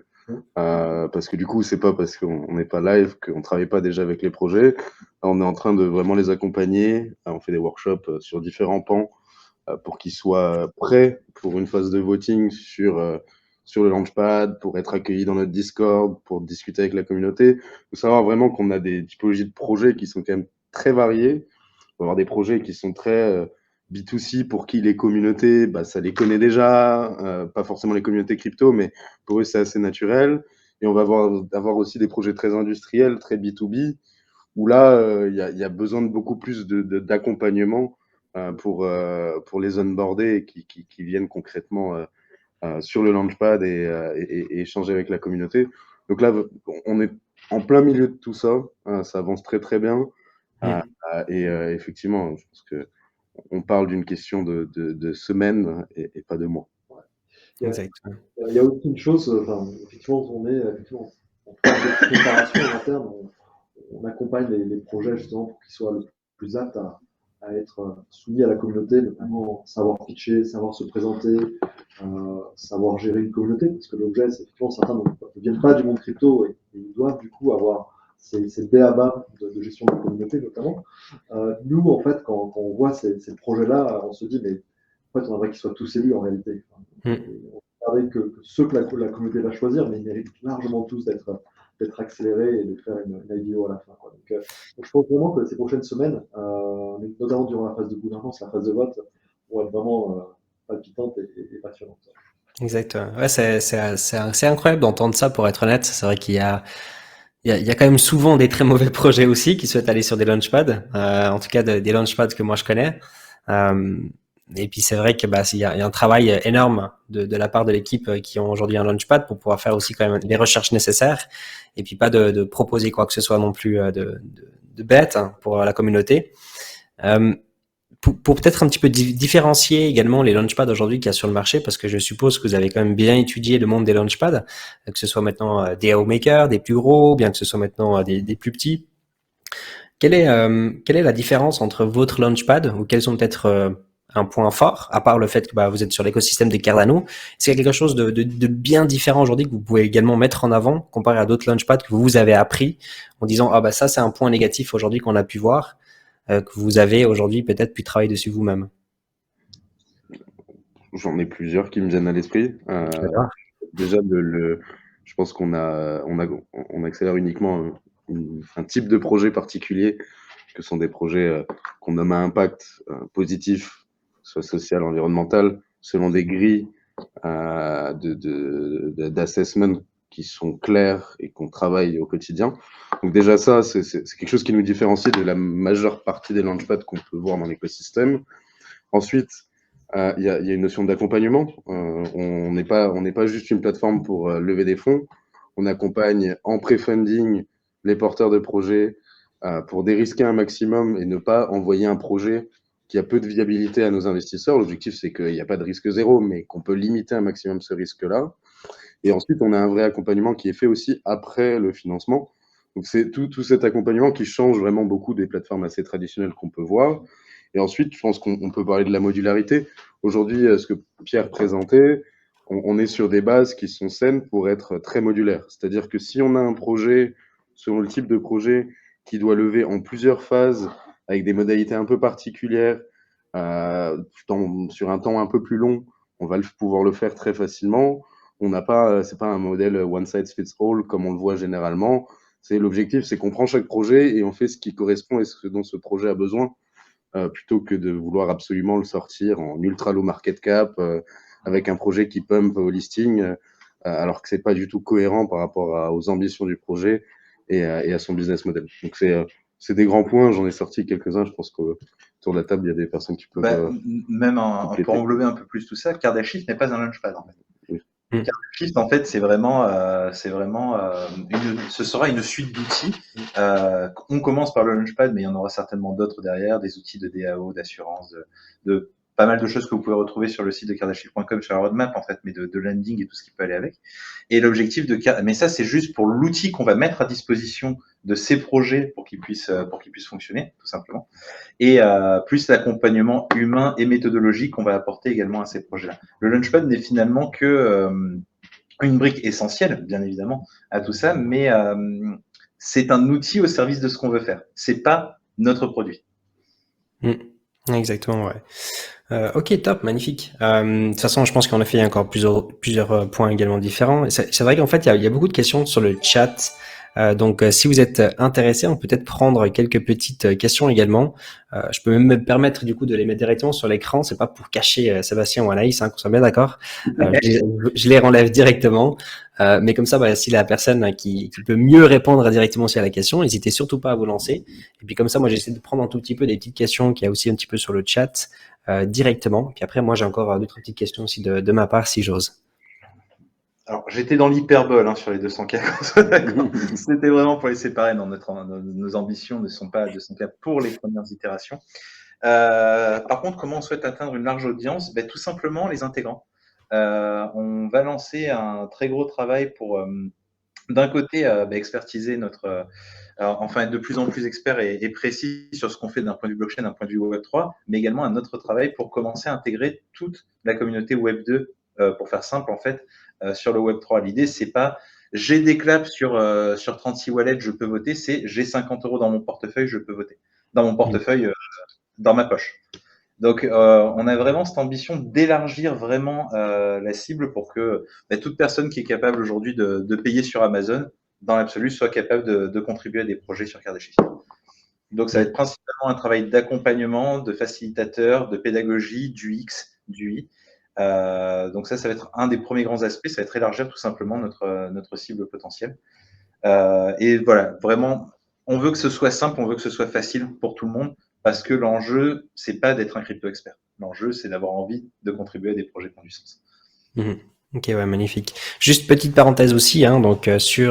parce que du coup, c'est pas parce qu'on n'est pas live qu'on travaille pas déjà avec les projets. On est en train de vraiment les accompagner. On fait des workshops sur différents pans pour qu'ils soient prêts pour une phase de voting sur le Launchpad, pour être accueillis dans notre Discord, pour discuter avec la communauté. Il faut savoir vraiment qu'on a des typologies de projets qui sont quand même très variées. On va avoir des projets qui sont très B2C pour qui les communautés, ça les connaît déjà, pas forcément les communautés crypto, mais pour eux, c'est assez naturel. Et on va avoir aussi des projets très industriels, très B2B, où là, il y a besoin de beaucoup plus d'accompagnement pour les onboarder qui viennent concrètement sur le Launchpad et échanger avec la communauté. Donc là, on est en plein milieu de tout ça. Ça avance très, très bien. Et effectivement, je pense que on parle d'une question de semaines et pas de mois. Il y a aussi une chose, effectivement, on est effectivement de préparation en interne, on accompagne les projets justement pour qu'ils soient le plus aptes à être soumis à la communauté, notamment savoir pitcher, savoir se présenter, savoir gérer une communauté, parce que l'objet, c'est effectivement certains ne viennent pas du monde crypto et ils doivent du coup avoir ces b.a.-ba de gestion de communauté notamment. Nous, en fait, quand on voit ces projets-là, on se dit, mais en fait, on aimerait qu'ils soient tous élus en réalité. On aimerait que ceux que la communauté va choisir, mais ils méritent largement tous d'être accélérés et de faire une IDO à la fin. Donc, je pense vraiment que ces prochaines semaines, notamment durant la phase de gouvernance, la phase de vote, vont être vraiment palpitantes et passionnantes. Exact. Ouais, c'est incroyable d'entendre ça, pour être honnête. C'est vrai qu'il y a quand même souvent des très mauvais projets aussi qui souhaitent aller sur des launchpads, en tout cas des launchpads que moi je connais. Et puis c'est vrai que il y a un travail énorme de la part de l'équipe qui ont aujourd'hui un launchpad pour pouvoir faire aussi quand même les recherches nécessaires et puis pas de proposer quoi que ce soit non plus de bête pour la communauté. Pour peut-être un petit peu différencier également les launchpads aujourd'hui qu'il y a sur le marché, parce que je suppose que vous avez quand même bien étudié le monde des launchpads, que ce soit maintenant des DAO makers, des plus gros, bien que ce soit maintenant des plus petits. Quelle est la différence entre votre launchpad, ou quels sont peut-être un point fort, à part le fait que vous êtes sur l'écosystème de Cardano? Est-ce qu'il y a quelque chose de bien différent aujourd'hui que vous pouvez également mettre en avant comparé à d'autres launchpads que vous avez appris en disant ça c'est un point négatif aujourd'hui qu'on a pu voir, que vous avez aujourd'hui peut-être pu travailler dessus vous-même? J'en ai plusieurs qui me viennent à l'esprit. Déjà, je pense qu'on accélère uniquement un type de projet particulier, que sont des projets qu'on nomme à impact positif, soit social, environnemental, selon des grilles d'assessment qui sont claires et qu'on travaille au quotidien. Donc déjà ça, c'est quelque chose qui nous différencie de la majeure partie des launchpads qu'on peut voir dans l'écosystème. Ensuite, il y a une notion d'accompagnement. On n'est pas juste une plateforme pour lever des fonds. On accompagne en pré-funding les porteurs de projets pour dérisquer un maximum et ne pas envoyer un projet qui a peu de viabilité à nos investisseurs. L'objectif, c'est qu'il n'y a pas de risque zéro, mais qu'on peut limiter un maximum ce risque-là. Et ensuite, on a un vrai accompagnement qui est fait aussi après le financement. Donc, c'est tout cet accompagnement qui change vraiment beaucoup des plateformes assez traditionnelles qu'on peut voir. Et ensuite, je pense qu'on peut parler de la modularité. Aujourd'hui, ce que Pierre présentait, on est sur des bases qui sont saines pour être très modulaires. C'est-à-dire que si on a un projet, selon le type de projet, qui doit lever en plusieurs phases, avec des modalités un peu particulières, sur un temps un peu plus long, on va pouvoir le faire très facilement. C'est pas un modèle one size fits all comme on le voit généralement. L'objectif, c'est qu'on prend chaque projet et on fait ce qui correspond et ce dont ce projet a besoin, plutôt que de vouloir absolument le sortir en ultra low market cap, avec un projet qui pump au listing, alors que c'est pas du tout cohérent par rapport aux ambitions du projet et à son business model. Donc c'est des grands points, j'en ai sorti quelques-uns, je pense qu'autour de la table, il y a des personnes qui peuvent... même pour englober un peu plus tout ça, Cardashift n'est pas un launchpad en fait. Oui. Cardashift, en fait, ce sera une suite d'outils. On commence par le launchpad, mais il y en aura certainement d'autres derrière, des outils de DAO, d'assurance, de pas mal de choses que vous pouvez retrouver sur le site de Cardashift.com, sur la roadmap en fait, mais de landing et tout ce qui peut aller avec. Et l'objectif mais ça c'est juste pour l'outil qu'on va mettre à disposition de ces projets pour qu'ils puissent fonctionner, tout simplement. Et plus l'accompagnement humain et méthodologique qu'on va apporter également à ces projets-là. Le Launchpad n'est finalement que une brique essentielle, bien évidemment, à tout ça, mais c'est un outil au service de ce qu'on veut faire. C'est pas notre produit. Exactement, ouais. Ok, top, magnifique. De toute façon, je pense qu'en effet, il y a encore plusieurs points également différents. C'est vrai qu'en fait, il y a beaucoup de questions sur le chat. Donc, si vous êtes intéressé, on peut peut-être prendre quelques petites questions également. Je peux même me permettre du coup de les mettre directement sur l'écran. C'est pas pour cacher Sébastien ou Anaïs, qu'on soit bien d'accord. Je les renlève directement. Mais comme ça, si la personne qui peut mieux répondre directement aussi à la question, n'hésitez surtout pas à vous lancer. Et puis comme ça, moi, j'essaie de prendre un tout petit peu des petites questions qu'il y a aussi un petit peu sur le chat directement. Puis après, moi, j'ai encore d'autres petites questions aussi de ma part, si j'ose. Alors, j'étais dans l'hyperbole sur les 200K. C'était vraiment pour les séparer. Nos ambitions ne sont pas 200K pour les premières itérations. Par contre, comment on souhaite atteindre une large audience? Tout simplement les intégrants. On va lancer un très gros travail pour d'un côté, expertiser enfin être de plus en plus expert et précis sur ce qu'on fait d'un point de vue blockchain, d'un point de vue Web3, mais également un autre travail pour commencer à intégrer toute la communauté Web2, pour faire simple en fait, sur le Web3. L'idée, c'est pas j'ai des claps sur 36 wallets, je peux voter, c'est j'ai 50 € dans mon portefeuille, je peux voter. Dans mon portefeuille, dans ma poche. Donc, on a vraiment cette ambition d'élargir vraiment la cible pour que toute personne qui est capable aujourd'hui de payer sur Amazon, dans l'absolu, soit capable de contribuer à des projets sur Kardashift. Donc, ça va être principalement un travail d'accompagnement, de facilitateur, de pédagogie, du X, du Y. Donc ça va être un des premiers grands aspects, ça va être élargir tout simplement notre cible potentielle. Et voilà, vraiment, on veut que ce soit simple, on veut que ce soit facile pour tout le monde, parce que l'enjeu, c'est pas d'être un crypto-expert. L'enjeu, c'est d'avoir envie de contribuer à des projets qui ont du sens. Ok, ouais, magnifique. Juste petite parenthèse aussi, donc c'est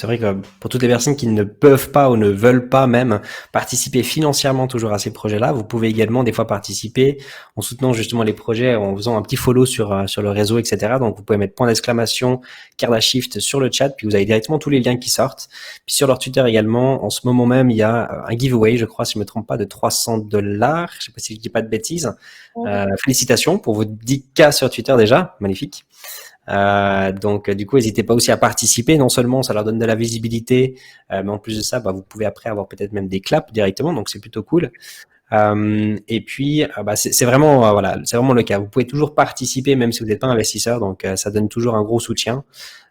vrai que pour toutes les personnes qui ne peuvent pas ou ne veulent pas même participer financièrement toujours à ces projets-là, vous pouvez également des fois participer en soutenant justement les projets, en faisant un petit follow sur le réseau, etc. Donc vous pouvez mettre point d'exclamation Kardashift sur le chat, puis vous avez directement tous les liens qui sortent. Puis sur leur Twitter également, en ce moment même, il y a un giveaway, je crois, si je me trompe pas, de $300. Je sais pas si je dis pas de bêtises. Félicitations pour vos 10K sur Twitter déjà, magnifique. Donc du coup, n'hésitez pas aussi à participer. Non seulement ça leur donne de la visibilité, mais en plus de ça, vous pouvez après avoir peut-être même des claps directement. Donc c'est plutôt cool. Et puis, c'est vraiment voilà, c'est vraiment le cas. Vous pouvez toujours participer même si vous n'êtes pas investisseur. Donc ça donne toujours un gros soutien.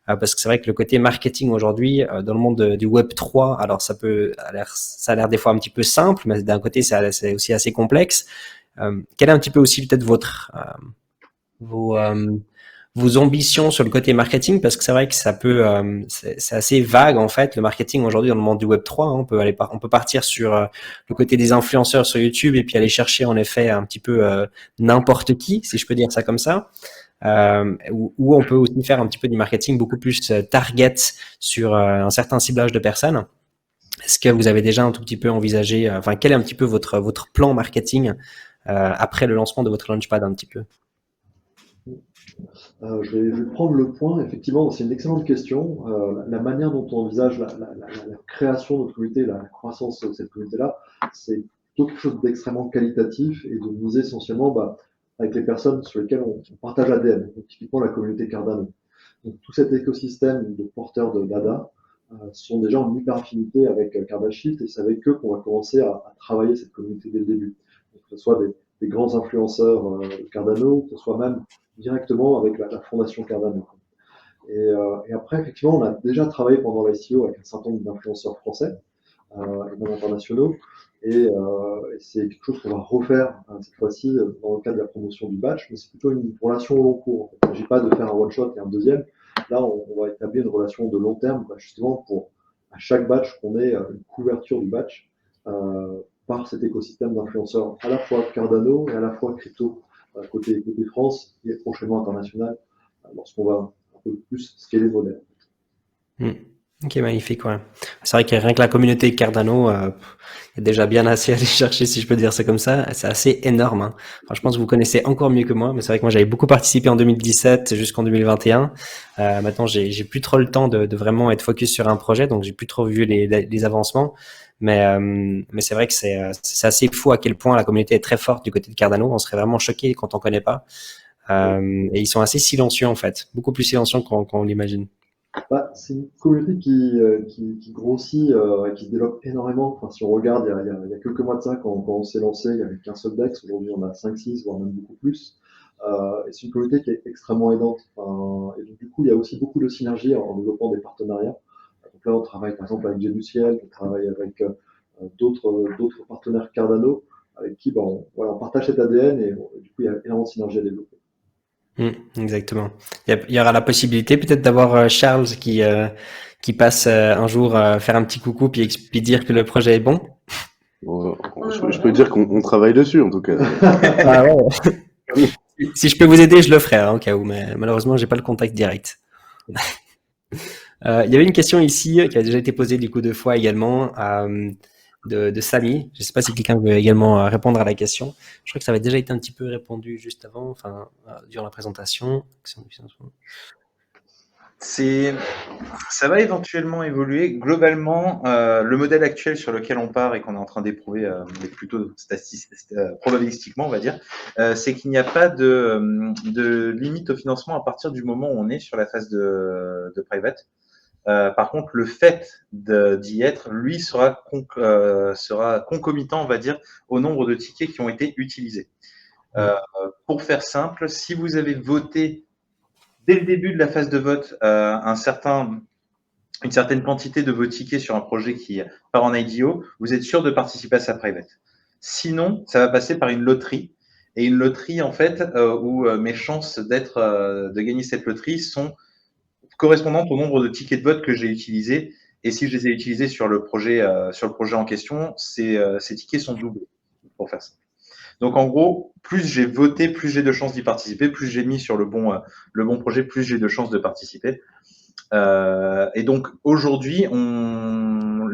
Parce que c'est vrai que le côté marketing aujourd'hui dans le monde du Web 3, alors ça a l'air des fois un petit peu simple, mais d'un côté c'est aussi assez complexe. Quel est un petit peu aussi peut-être vos ambitions sur le côté marketing, parce que c'est vrai que ça peut, c'est assez vague en fait le marketing aujourd'hui dans le monde du Web 3. On peut partir sur le côté des influenceurs sur YouTube et puis aller chercher en effet un petit peu n'importe qui, si je peux dire ça comme ça. Ou on peut aussi faire un petit peu du marketing beaucoup plus target sur un certain ciblage de personnes. Est-ce que vous avez déjà un tout petit peu envisagé, quel est un petit peu votre plan marketing après le lancement de votre Launchpad un petit peu? Je vais prendre le point. Effectivement, c'est une excellente question. La manière dont on envisage la création de notre communauté, la croissance de cette communauté-là, c'est plutôt quelque chose d'extrêmement qualitatif et de miser essentiellement avec les personnes sur lesquelles on partage l'ADN, donc typiquement la communauté Cardano. Donc tout cet écosystème de porteurs de data sont déjà en hyper affinité avec Kardashift, et c'est avec eux qu'on va commencer à travailler cette communauté dès le début. Donc, que ce soit des grands influenceurs Cardano, que ce soit même directement avec la fondation Cardano. Et après, effectivement, on a déjà travaillé pendant l'ICO avec un certain nombre d'influenceurs français et même internationaux. Et c'est quelque chose qu'on va refaire cette fois-ci dans le cadre de la promotion du batch, mais c'est plutôt une relation au long cours. Il ne s'agit pas de faire un one-shot et un deuxième. Là, on va établir une relation de long terme, justement pour à chaque batch qu'on ait une couverture du batch par cet écosystème d'influenceurs, à la fois Cardano et à la fois crypto, côté France et prochainement international, lorsqu'on va un peu plus scaler le modèle. Ok, magnifique, ouais. C'est vrai que rien que la communauté Cardano, il y a déjà bien assez à aller chercher, si je peux dire ça comme ça. C'est assez énorme, hein. Enfin, je pense que vous connaissez encore mieux que moi, mais c'est vrai que moi j'avais beaucoup participé en 2017 jusqu'en 2021. Maintenant, j'ai plus trop le temps de vraiment être focus sur un projet, donc j'ai plus trop vu les avancements. Mais c'est vrai que c'est assez fou à quel point la communauté est très forte du côté de Cardano. On serait vraiment choqué quand on connaît pas. Et ils sont assez silencieux en fait, beaucoup plus silencieux qu'on l'imagine. C'est une communauté qui grossit et qui se développe énormément. Enfin, si on regarde, il y a quelques mois de ça, quand on s'est lancé, il n'y avait qu'un seul DEX. Aujourd'hui, on a 5-6, voire même beaucoup plus. Et c'est une communauté qui est extrêmement aidante. Et donc, du coup, il y a aussi beaucoup de synergie en développant des partenariats. Donc là, on travaille par exemple avec Genuciel, on travaille avec d'autres partenaires Cardano, avec qui on partage cet ADN et du coup, il y a énormément de synergie à développer. Exactement. Il y aura la possibilité peut-être d'avoir Charles qui passe un jour faire un petit coucou puis dire que le projet est bon. Je peux dire qu'on travaille dessus en tout cas. Ah ouais. Si je peux vous aider, je le ferai au cas où, mais malheureusement, j'ai pas le contact direct. Il y avait une question ici qui a déjà été posée du coup 2 fois également de Samy. Je ne sais pas si quelqu'un veut également répondre à la question. Je crois que ça avait déjà été un petit peu répondu juste avant, durant la présentation. Ça va éventuellement évoluer. Globalement, le modèle actuel sur lequel on part et qu'on est en train d'éprouver, mais plutôt probabilistiquement, on va dire, c'est qu'il n'y a pas de limite au financement à partir du moment où on est sur la phase de private. Par contre, le fait d'y être, lui, sera concomitant, on va dire, au nombre de tickets qui ont été utilisés. Pour faire simple, si vous avez voté dès le début de la phase de vote une certaine quantité de vos tickets sur un projet qui part en IDO, vous êtes sûr de participer à sa private. Sinon, ça va passer par une loterie. Et une loterie, en fait, où mes chances de gagner cette loterie sont correspondantes au nombre de tickets de vote que j'ai utilisés. Et si je les ai utilisés sur le projet en question, ces tickets sont doublés, pour faire ça. Donc, en gros, plus j'ai voté, plus j'ai de chances d'y participer, plus j'ai mis sur le bon projet, plus j'ai de chances de participer. Et donc, aujourd'hui, mon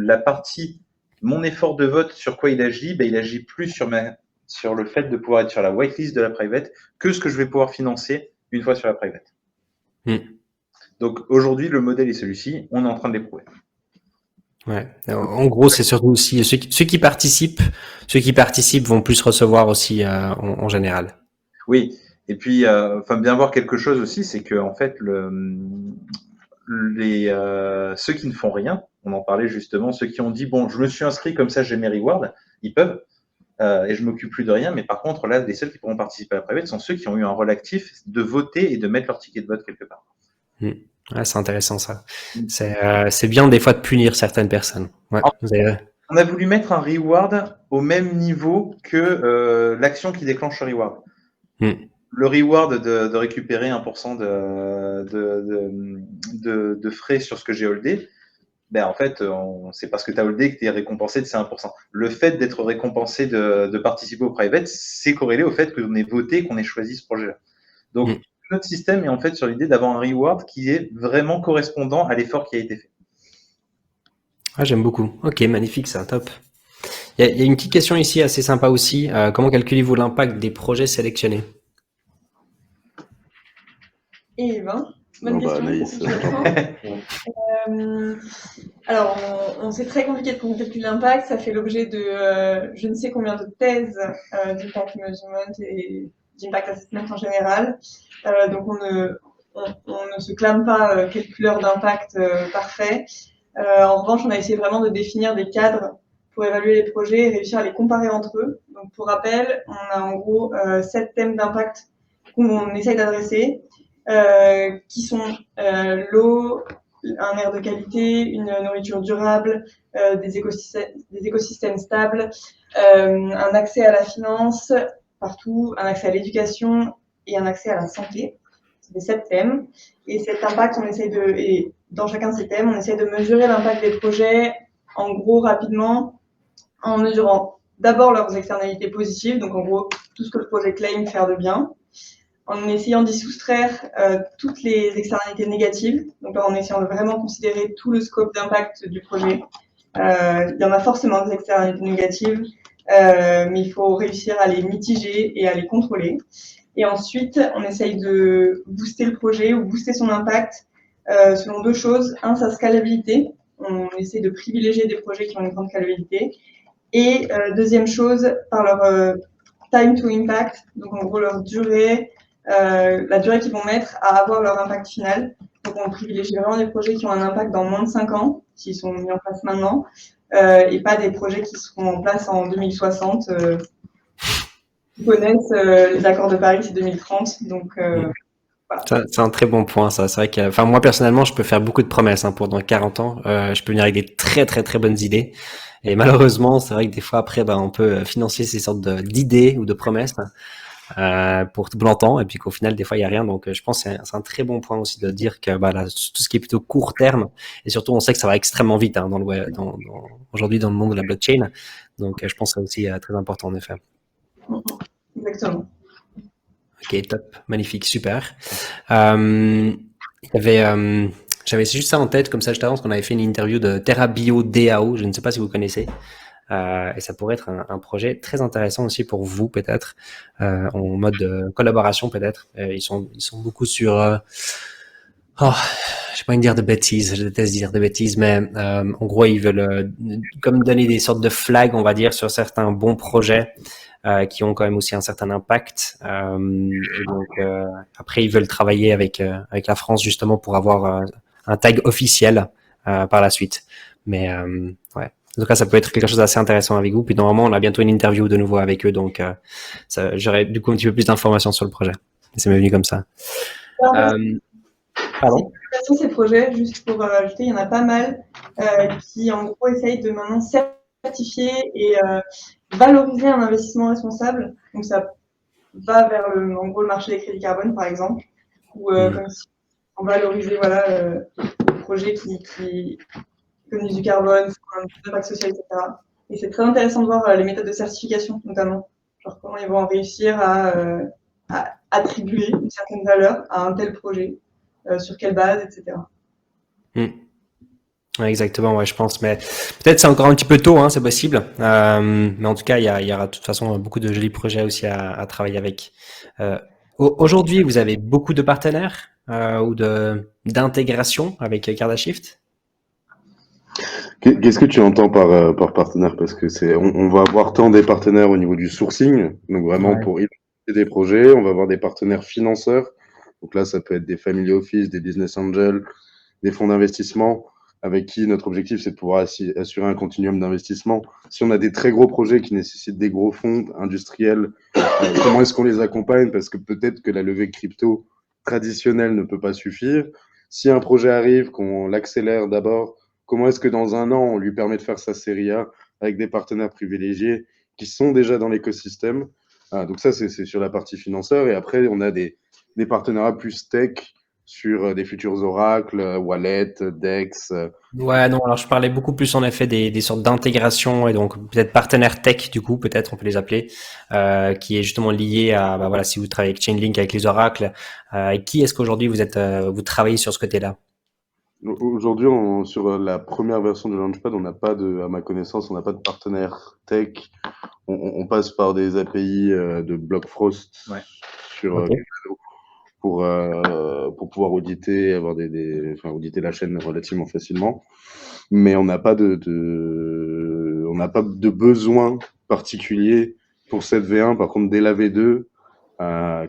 effort de vote, sur quoi il agit, il agit plus sur le fait de pouvoir être sur la whitelist de la private que ce que je vais pouvoir financer une fois sur la private. Donc, aujourd'hui, le modèle est celui-ci. On est en train de l'éprouver. Ouais. En gros, c'est surtout aussi ceux qui participent vont plus recevoir aussi en général. Oui. Et puis, bien voir quelque chose aussi, c'est que en fait, ceux qui ne font rien, on en parlait justement, ceux qui ont dit bon, je me suis inscrit comme ça, j'ai mes rewards, ils peuvent. Et je m'occupe plus de rien, mais par contre, là, les seuls qui pourront participer à la private sont ceux qui ont eu un rôle actif de voter et de mettre leur ticket de vote quelque part. Ouais, c'est intéressant ça. C'est bien des fois de punir certaines personnes. Ouais, on a voulu mettre un reward au même niveau que l'action qui déclenche le reward. Le reward de récupérer 1% de frais sur ce que j'ai holdé, en fait, c'est parce que tu as holdé que tu es récompensé de ces 1%. Le fait d'être récompensé de participer au private, c'est corrélé au fait qu'on ait voté, qu'on ait choisi ce projet-là. Donc, notre système est en fait sur l'idée d'avoir un reward qui est vraiment correspondant à l'effort qui a été fait. Ah, j'aime beaucoup. Ok, magnifique, ça, top. Il y a une petite question ici assez sympa aussi. Comment calculez-vous l'impact des projets sélectionnés? Eh ben, bonne question. Alors, c'est très compliqué de calculer l'impact. Ça fait l'objet de je ne sais combien de thèses d'impact management et d'impact assessment en général. Donc, on ne se clame pas calculeur d'impact parfait. En revanche, on a essayé vraiment de définir des cadres pour évaluer les projets et réussir à les comparer entre eux. Donc, pour rappel, on a en gros 7 thèmes d'impact qu'on essaye d'adresser, qui sont l'eau, un air de qualité, une nourriture durable, des écosystèmes stables, un accès à la finance partout, un accès à l'éducation et un accès à la santé. C'est les 7 thèmes. Et cet impact, et dans chacun de ces thèmes, on essaie de mesurer l'impact des projets, en gros, rapidement, en mesurant d'abord leurs externalités positives, donc en gros, tout ce que le projet claim faire de bien, en essayant d'y soustraire toutes les externalités négatives, donc en essayant de vraiment considérer tout le scope d'impact du projet. Il y en a forcément des externalités négatives, mais il faut réussir à les mitiger et à les contrôler. Et ensuite, on essaye de booster le projet ou booster son impact selon 2 choses. Un, sa scalabilité. On essaie de privilégier des projets qui ont une grande scalabilité. Et deuxième chose, par leur time to impact, donc en gros leur durée, la durée qu'ils vont mettre à avoir leur impact final. Donc on privilégie vraiment des projets qui ont un impact dans moins de 5 ans, s'ils sont mis en place maintenant, et pas des projets qui seront en place en 2060. Ils connaissent les accords de Paris, c'est 2030, donc voilà. C'est un très bon point, ça. C'est vrai que, moi personnellement, je peux faire beaucoup de promesses pour dans 40 ans. Je peux venir avec des très très très bonnes idées. Et malheureusement, c'est vrai que des fois après, on peut financer ces sortes d'idées ou de promesses pour tout longtemps, et puis qu'au final, des fois, il y a rien. Donc, je pense que c'est un très bon point aussi de dire que tout ce qui est plutôt court terme, et surtout, on sait que ça va extrêmement vite aujourd'hui dans le monde de la blockchain. Donc, je pense que c'est aussi très important en effet. Exactement. Ok, top, magnifique, super. J'avais juste ça en tête, comme ça je t'avance qu'on avait fait une interview de TerraBio DAO, je ne sais pas si vous connaissez, et ça pourrait être un projet très intéressant aussi pour vous peut-être, en mode de collaboration peut-être. Ils sont beaucoup sur... Oh, j'ai pas envie de dire de bêtises, je déteste dire de bêtises, mais en gros, ils veulent comme donner des sortes de flags, on va dire, sur certains bons projets qui ont quand même aussi un certain impact. Et donc, après, ils veulent travailler avec la France justement pour avoir un tag officiel par la suite. Mais ouais. En tout cas, ça peut être quelque chose d'assez intéressant avec vous. Puis normalement, on a bientôt une interview de nouveau avec eux, donc j'aurai du coup un petit peu plus d'informations sur le projet. C'est m'est venu comme ça. Pardon. Ces projets, juste pour ajouter, il y en a pas mal qui, en gros, essayent de maintenant certifier et valoriser un investissement responsable. Donc, ça va vers en gros, le marché des crédits carbone, par exemple, ou comme si on valorisait le projet qui économise du carbone, un impact social, etc. Et c'est très intéressant de voir les méthodes de certification, notamment. Genre comment ils vont réussir à attribuer une certaine valeur à un tel projet, sur quelle base, etc. Ouais, exactement, ouais, je pense. Mais peut-être c'est encore un petit peu tôt, hein, c'est possible. Mais en tout cas, il y aura de toute façon beaucoup de jolis projets aussi à travailler avec. Aujourd'hui, vous avez beaucoup de partenaires ou d'intégration avec Cardashift? Qu'est-ce que tu entends par partenaire? Parce que on va avoir tant des partenaires au niveau du sourcing, donc vraiment Ouais. pour identifier des projets, on va avoir des partenaires financeurs. Donc là, ça peut être des family office, des business angels, des fonds d'investissement, avec qui notre objectif, c'est de pouvoir assurer un continuum d'investissement. Si on a des très gros projets qui nécessitent des gros fonds industriels, comment est-ce qu'on les accompagne? Parce que peut-être que la levée crypto traditionnelle ne peut pas suffire. Si un projet arrive, qu'on l'accélère d'abord, comment est-ce que dans un an, on lui permet de faire sa série A avec des partenaires privilégiés qui sont déjà dans l'écosystème? Donc ça, c'est sur la partie financière. Et après, on a des partenariats plus tech sur des futurs oracles, Wallet, Dex. Ouais, non, alors je parlais beaucoup plus en effet des sortes d'intégration et donc peut-être partenaires tech du coup, peut-être on peut les appeler, qui est justement lié à, bah voilà, si vous travaillez avec Chainlink, avec les oracles, et qui est-ce qu'aujourd'hui vous travaillez sur ce côté-là? Aujourd'hui, sur la première version de Launchpad, on n'a pas à ma connaissance, on n'a pas de partenaire tech. On passe par des API de Blockfrost Ouais. sur Ok. pour pouvoir auditer, enfin, auditer la chaîne relativement facilement. Mais on n'a pas on n'a pas de besoin particulier pour cette V1. Par contre, dès la V2,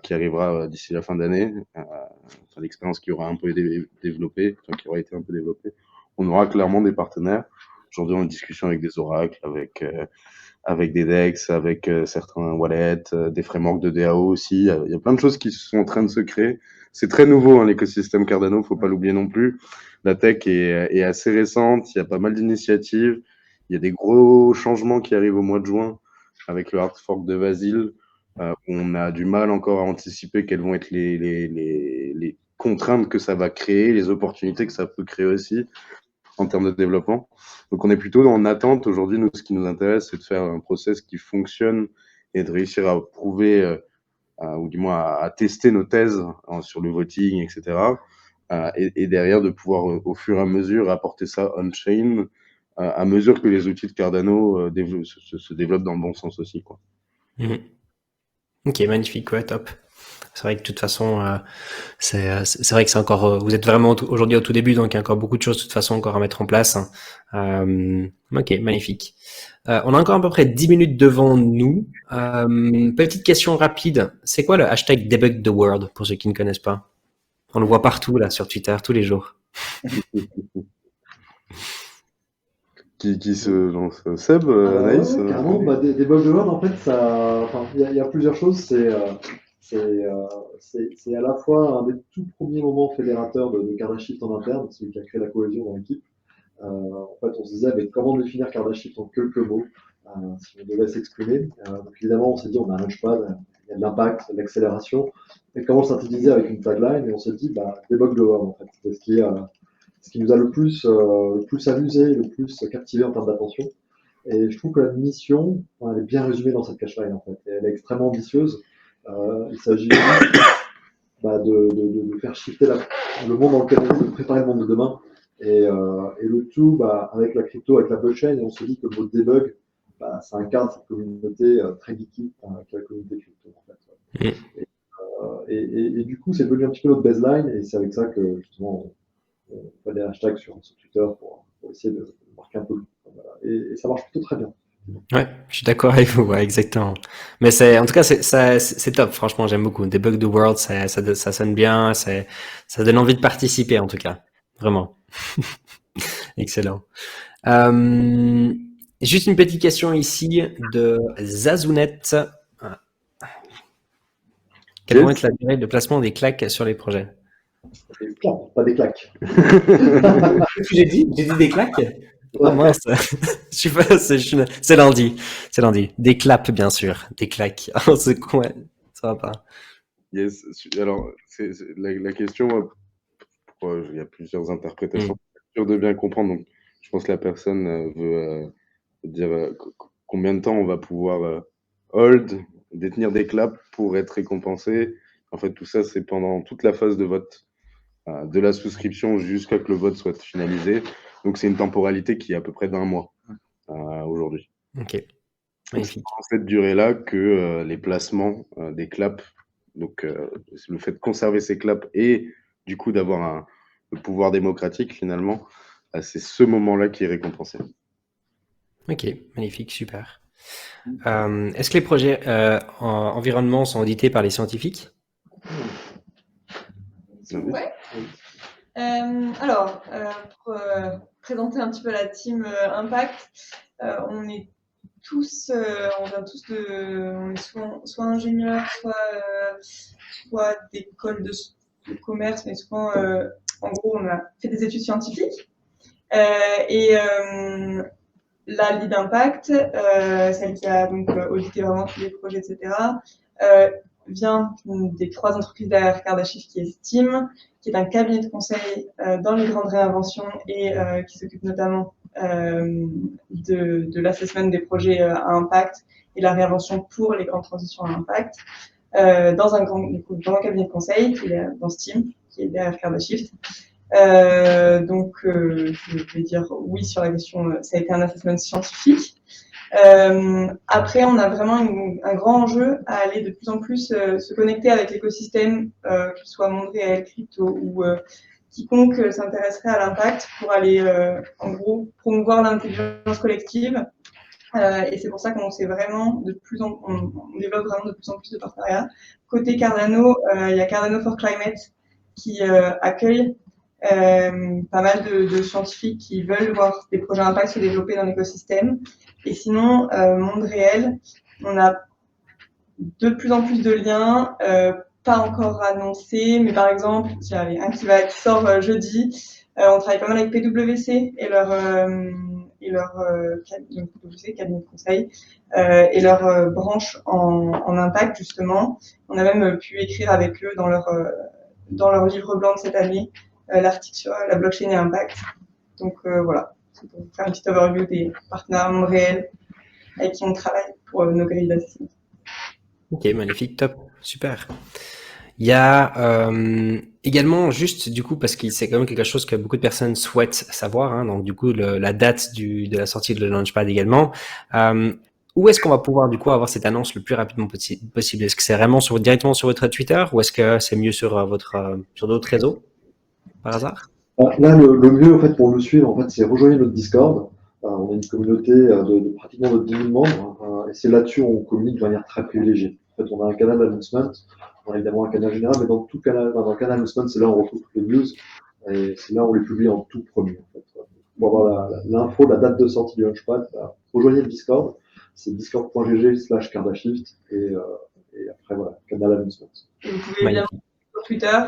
qui arrivera d'ici la fin d'année, enfin, l'expérience qui aura un peu développée, enfin, qui aura été un peu développée, on aura clairement des partenaires. Aujourd'hui, on est en discussion avec des oracles, avec des DEX, avec certains wallets, des frameworks de DAO aussi. Il y a plein de choses qui sont en train de se créer. C'est très nouveau, hein, l'écosystème Cardano, faut pas l'oublier non plus. La tech est assez récente, il y a pas mal d'initiatives, il y a des gros changements qui arrivent au mois de juin avec le hard fork de Vasil. On a du mal encore à anticiper quelles vont être les contraintes que ça va créer, les opportunités que ça peut créer aussi en termes de développement. Donc on est plutôt en attente. Aujourd'hui, nous, ce qui nous intéresse, c'est de faire un process qui fonctionne et de réussir à prouver, ou du moins à tester nos thèses sur le voting, etc. Et derrière, de pouvoir, au fur et à mesure, apporter ça on-chain, à mesure que les outils de Cardano se développent dans le bon sens aussi, quoi. Mhm. Ok, magnifique, ouais, top. C'est vrai que de toute façon, c'est vrai que c'est encore, vous êtes vraiment aujourd'hui au tout début, donc il y a encore beaucoup de choses de toute façon encore à mettre en place, hein. Ok, magnifique. On a encore à peu près 10 minutes devant nous. Petite question rapide. C'est quoi le hashtag debug the world pour ceux qui ne connaissent pas? On le voit partout là sur Twitter tous les jours. Qui se lance? Seb, Anaïs? Ouais, carrément. Bah, des bugs de Word, en fait, il y a plusieurs choses. C'est à la fois un des tout premiers moments fédérateurs de Cardashift en interne, celui qui a créé la cohésion dans l'équipe. En fait, on se disait, mais comment définir Cardashift en quelques mots si on devait s'exprimer. Donc évidemment, on s'est dit, on a un launchpad, il y a de l'impact, de l'accélération. Et comment le synthétiser avec une tagline? Et on s'est dit, bah, debug the world, en fait. C'est ce qui nous a le plus amusé, le plus captivé en termes d'attention. Et je trouve que la mission, elle est bien résumée dans cette catchline, en fait. Et elle est extrêmement ambitieuse. Il s'agit de faire shifter le monde dans lequel on est, de préparer le monde de demain. Et le tout, avec la crypto, avec la blockchain, et on se dit que le mot debug, ça incarne cette communauté très geeky, qui est la communauté crypto, en fait. Et du coup, c'est devenu un petit peu notre baseline, et c'est avec ça que justement on fait des hashtags sur Twitter pour essayer de marquer un peu le coup. Voilà. Et ça marche plutôt très bien. Ouais, je suis d'accord avec vous, ouais, exactement. Mais en tout cas, c'est top, franchement, j'aime beaucoup. Debug the World, ça sonne bien, ça donne envie de participer, en tout cas. Vraiment. Excellent. Juste une petite question ici de Zazounette. Quelle vont être la durée de placement des claques sur les projets? Des claques, pas des claques. Qu'est-ce que j'ai dit? J'ai dit des claques? Oh mince, je suis pas, c'est lundi, c'est lundi. Des claps, bien sûr, des claques. Oh, c'est con, ouais, ça va pas. Yes. Alors, la question, il y a plusieurs interprétations. Sûr de bien comprendre. Donc, je pense que la personne veut dire combien de temps on va pouvoir hold, détenir des claps pour être récompensé. En fait, tout ça, c'est pendant toute la phase de vote, de la souscription jusqu'à que le vote soit finalisé. Donc, c'est une temporalité qui est à peu près d'1 mois aujourd'hui. Ok, magnifique. C'est dans cette durée-là que les placements des claps, donc le fait de conserver ces claps et du coup d'avoir le pouvoir démocratique finalement, c'est ce moment-là qui est récompensé. Ok, magnifique, super. Est-ce que les projets environnement sont audités par les scientifiques? Ouais. Alors, pour présenter un petit peu la team Impact, on est tous, on vient tous on est soit ingénieurs, soit d'écoles de commerce, mais souvent, en gros, on a fait des études scientifiques. Et la lead Impact, celle qui a donc audité vraiment tous les projets, etc., vient des 3 entreprises derrière Kardashift qui est Steam, qui est un cabinet de conseil dans les grandes réinventions et qui s'occupe notamment de l'assessment des projets à impact et la réinvention pour les grandes transitions à impact, dans un cabinet de conseil qui est dans Steam, qui est derrière Kardashift. Donc, je vais dire oui sur la question, ça a été un assessment scientifique. Après, on a vraiment un grand enjeu à aller de plus en plus se connecter avec l'écosystème, qu'il soit monde réel, crypto ou quiconque s'intéresserait à l'impact pour aller, en gros, promouvoir l'intelligence collective. Et c'est pour ça qu'on sait vraiment on développe vraiment de plus en plus de partenariats. Côté Cardano, il y a Cardano for Climate qui accueille pas mal de scientifiques qui veulent voir des projets impact se développer dans l'écosystème. Et sinon, monde réel, on a de plus en plus de liens, pas encore annoncés, mais par exemple, il y a un qui sort jeudi. On travaille pas mal avec PwC et leur cabinet de conseil, et leur branche en impact justement. On a même pu écrire avec eux dans leur livre blanc de cette année l'article sur la blockchain et impact. Donc voilà, c'est pour vous faire une petite overview des partenaires monde réel avec qui on travaille pour nos grilles d'assistance. Ok, magnifique, top, super. Il y a également, juste du coup, parce que c'est quand même quelque chose que beaucoup de personnes souhaitent savoir, hein, donc du coup la date de la sortie de Launchpad également. Où est-ce qu'on va pouvoir du coup avoir cette annonce le plus rapidement possible? Est-ce que c'est vraiment directement sur votre Twitter ou est-ce que c'est mieux sur sur d'autres réseaux par hasard? Là, le mieux en fait pour nous suivre, en fait, c'est rejoindre notre Discord. On a une communauté de pratiquement de 10 000 membres, et c'est là-dessus on communique de manière très privilégiée. En fait, on a un canal d'announcement, on a évidemment un canal général, mais dans le canal d'announcement, c'est là où on retrouve toutes les news, et c'est là où on les publie en tout premier. En fait. Pour avoir l'info, la date de sortie du Launchpad, rejoignez le Discord, c'est discord.gg/Kardashift, et après voilà, canal d'announcement. Et vous pouvez évidemment sur Twitter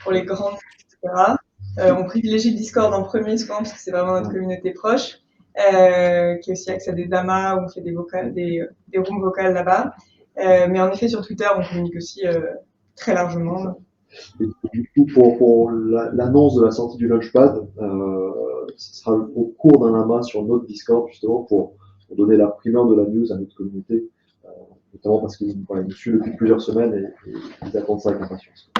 pour les grandes, etc. On privilégie le Discord en premier souvent parce que c'est vraiment notre communauté proche, qui a aussi accès à des damas où on fait des rooms vocales là-bas. Mais en effet, sur Twitter, on communique aussi très largement. Et du coup, pour l'annonce de la sortie du Launchpad, ce sera au cours d'un lama sur notre Discord, justement, pour donner la primeur de la news à notre communauté, notamment parce qu'ils nous suivent depuis plusieurs semaines et ils attendent ça avec impatience.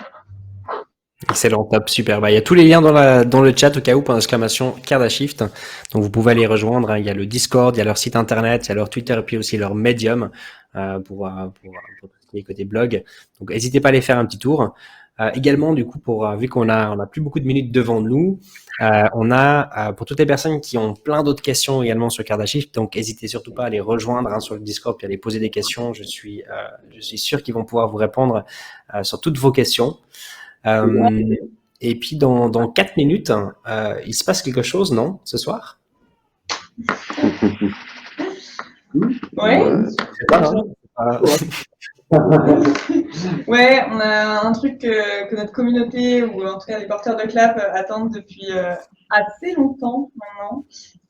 Excellent, top, super. Il y a tous les liens dans le chat au cas où, pour l'exclamation Kardashift. Donc vous pouvez aller rejoindre. Il y a le Discord, il y a leur site internet, il y a leur Twitter et puis aussi leur Medium pour qui est côté blog. Donc, n'hésitez pas à aller faire un petit tour. Également, du coup, vu qu'on a plus beaucoup de minutes devant nous, on a pour toutes les personnes qui ont plein d'autres questions également sur Cardashift, donc n'hésitez surtout pas à les rejoindre sur le Discord puis à les poser des questions. Je suis sûr qu'ils vont pouvoir vous répondre sur toutes vos questions. Et puis dans 4 minutes, il se passe quelque chose, non, ce soir? Ouais. C'est pas, hein. Ouais, on a un truc que notre communauté, ou en tout cas les porteurs de clap, attendent depuis assez longtemps maintenant,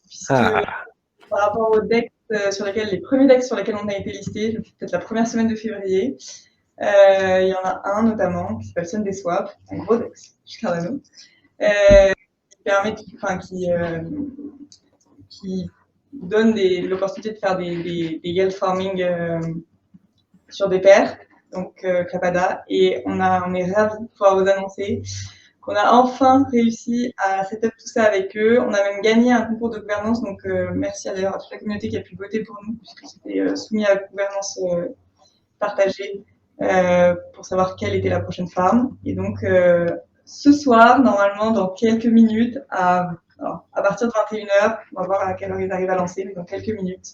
puisque par rapport aux decks les premiers decks sur lesquels on a été listés, peut-être la première semaine de février, il y en a un notamment qui s'appelle Sunday Swap, un gros deck chez Cardano, qui donne l'opportunité de faire des yield farming sur des paires, donc Clapada, et on est ravis de pouvoir vous annoncer qu'on a enfin réussi à setup tout ça avec eux. On a même gagné un concours de gouvernance, donc merci d'ailleurs à toute la communauté qui a pu voter pour nous, puisque c'était soumis à la gouvernance partagée pour savoir quelle était la prochaine farm. Et donc ce soir, normalement, dans quelques minutes, à partir de 21h, on va voir à quelle heure ils arrivent à lancer, mais dans quelques minutes.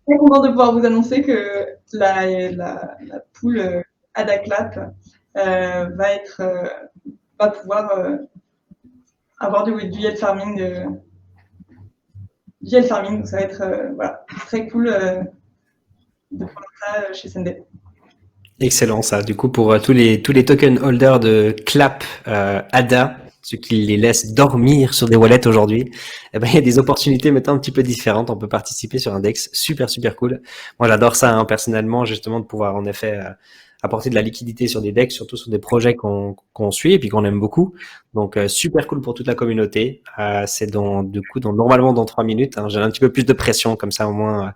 Très content de pouvoir vous annoncer que la pool Adaclap va pouvoir avoir du yield farming. Donc ça va être très cool de faire ça chez Sunday. Excellent ça. Du coup, pour tous les token holders de Clap ADA, ceux qui les laissent dormir sur des wallets aujourd'hui, il y a des opportunités maintenant un petit peu différentes. On peut participer sur un DEX super cool. Moi, j'adore ça personnellement, justement, de pouvoir en effet apporter de la liquidité sur des DEX, surtout sur des projets qu'on suit et puis qu'on aime beaucoup. Donc, super cool pour toute la communauté. C'est normalement dans 3 minutes. J'ai un petit peu plus de pression, comme ça au moins,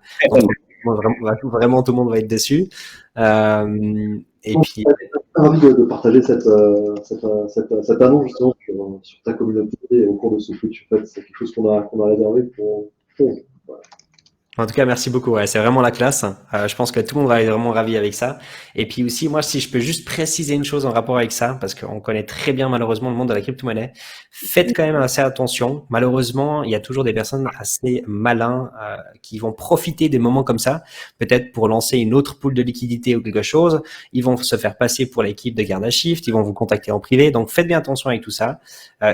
vraiment tout le monde va être dessus. Et puis, ravi de partager cette annonce justement sur ta communauté et au cours de ce Twitch. En fait, c'est quelque chose qu'on a réservé pour voilà. En tout cas, merci beaucoup. Ouais, c'est vraiment la classe. Je pense que tout le monde va être vraiment ravi avec ça. Et puis aussi, moi, si je peux juste préciser une chose en rapport avec ça, parce qu'on connaît très bien malheureusement le monde de la crypto-monnaie, faites quand même assez attention. Malheureusement, il y a toujours des personnes assez malins qui vont profiter des moments comme ça, peut-être pour lancer une autre pool de liquidité ou quelque chose. Ils vont se faire passer pour l'équipe de Cardashift, ils vont vous contacter en privé. Donc, faites bien attention avec tout ça.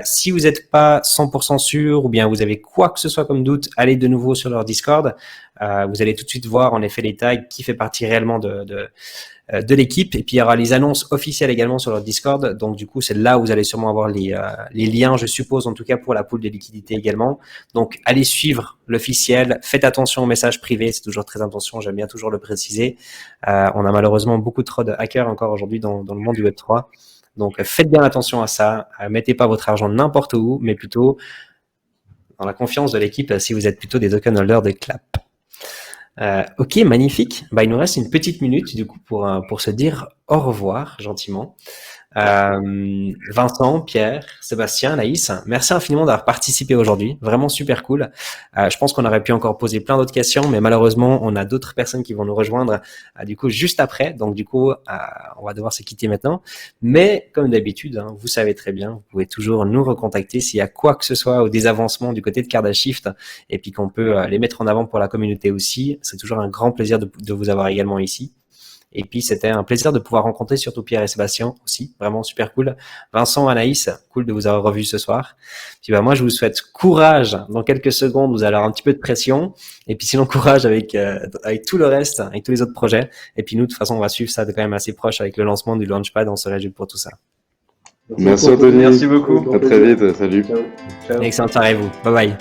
Si vous n'êtes pas 100% sûr ou bien vous avez quoi que ce soit comme doute, allez de nouveau sur leur Discord. Vous allez tout de suite voir en effet les tags qui fait partie réellement de l'équipe, et puis il y aura les annonces officielles également sur leur Discord. Donc du coup, c'est là où vous allez sûrement avoir les liens, je suppose, en tout cas pour la pool de liquidité également. Donc allez suivre l'officiel, faites attention aux messages privés, c'est toujours très important, j'aime bien toujours le préciser. On a malheureusement beaucoup trop de hackers encore aujourd'hui dans le monde du Web3. Donc faites bien attention à ça, mettez pas votre argent n'importe où, mais plutôt dans la confiance de l'équipe si vous êtes plutôt des token holders de Clap. Ok, magnifique. Il nous reste une petite minute du coup pour se dire au revoir gentiment. Vincent, Pierre, Sébastien, Anaïs, merci infiniment d'avoir participé aujourd'hui, vraiment super cool. Je pense qu'on aurait pu encore poser plein d'autres questions, mais malheureusement on a d'autres personnes qui vont nous rejoindre du coup juste après, donc du coup on va devoir se quitter maintenant, mais comme d'habitude, vous savez très bien, vous pouvez toujours nous recontacter s'il y a quoi que ce soit ou des avancements du côté de Cardashift, et puis qu'on peut les mettre en avant pour la communauté aussi. C'est toujours un grand plaisir de vous avoir également ici. Et puis, c'était un plaisir de pouvoir rencontrer surtout Pierre et Sébastien aussi. Vraiment super cool. Vincent, Anaïs, cool de vous avoir revu ce soir. Puis, moi, je vous souhaite courage. Dans quelques secondes, vous allez avoir un petit peu de pression. Et puis, sinon, courage avec tout le reste, avec tous les autres projets. Et puis, nous, de toute façon, on va suivre ça de quand même assez proche avec le lancement du Launchpad. On se réjouit pour tout ça. Merci Anthony. Merci beaucoup. À très vite. Salut. Ciao. Excellente soirée à vous. Bye bye.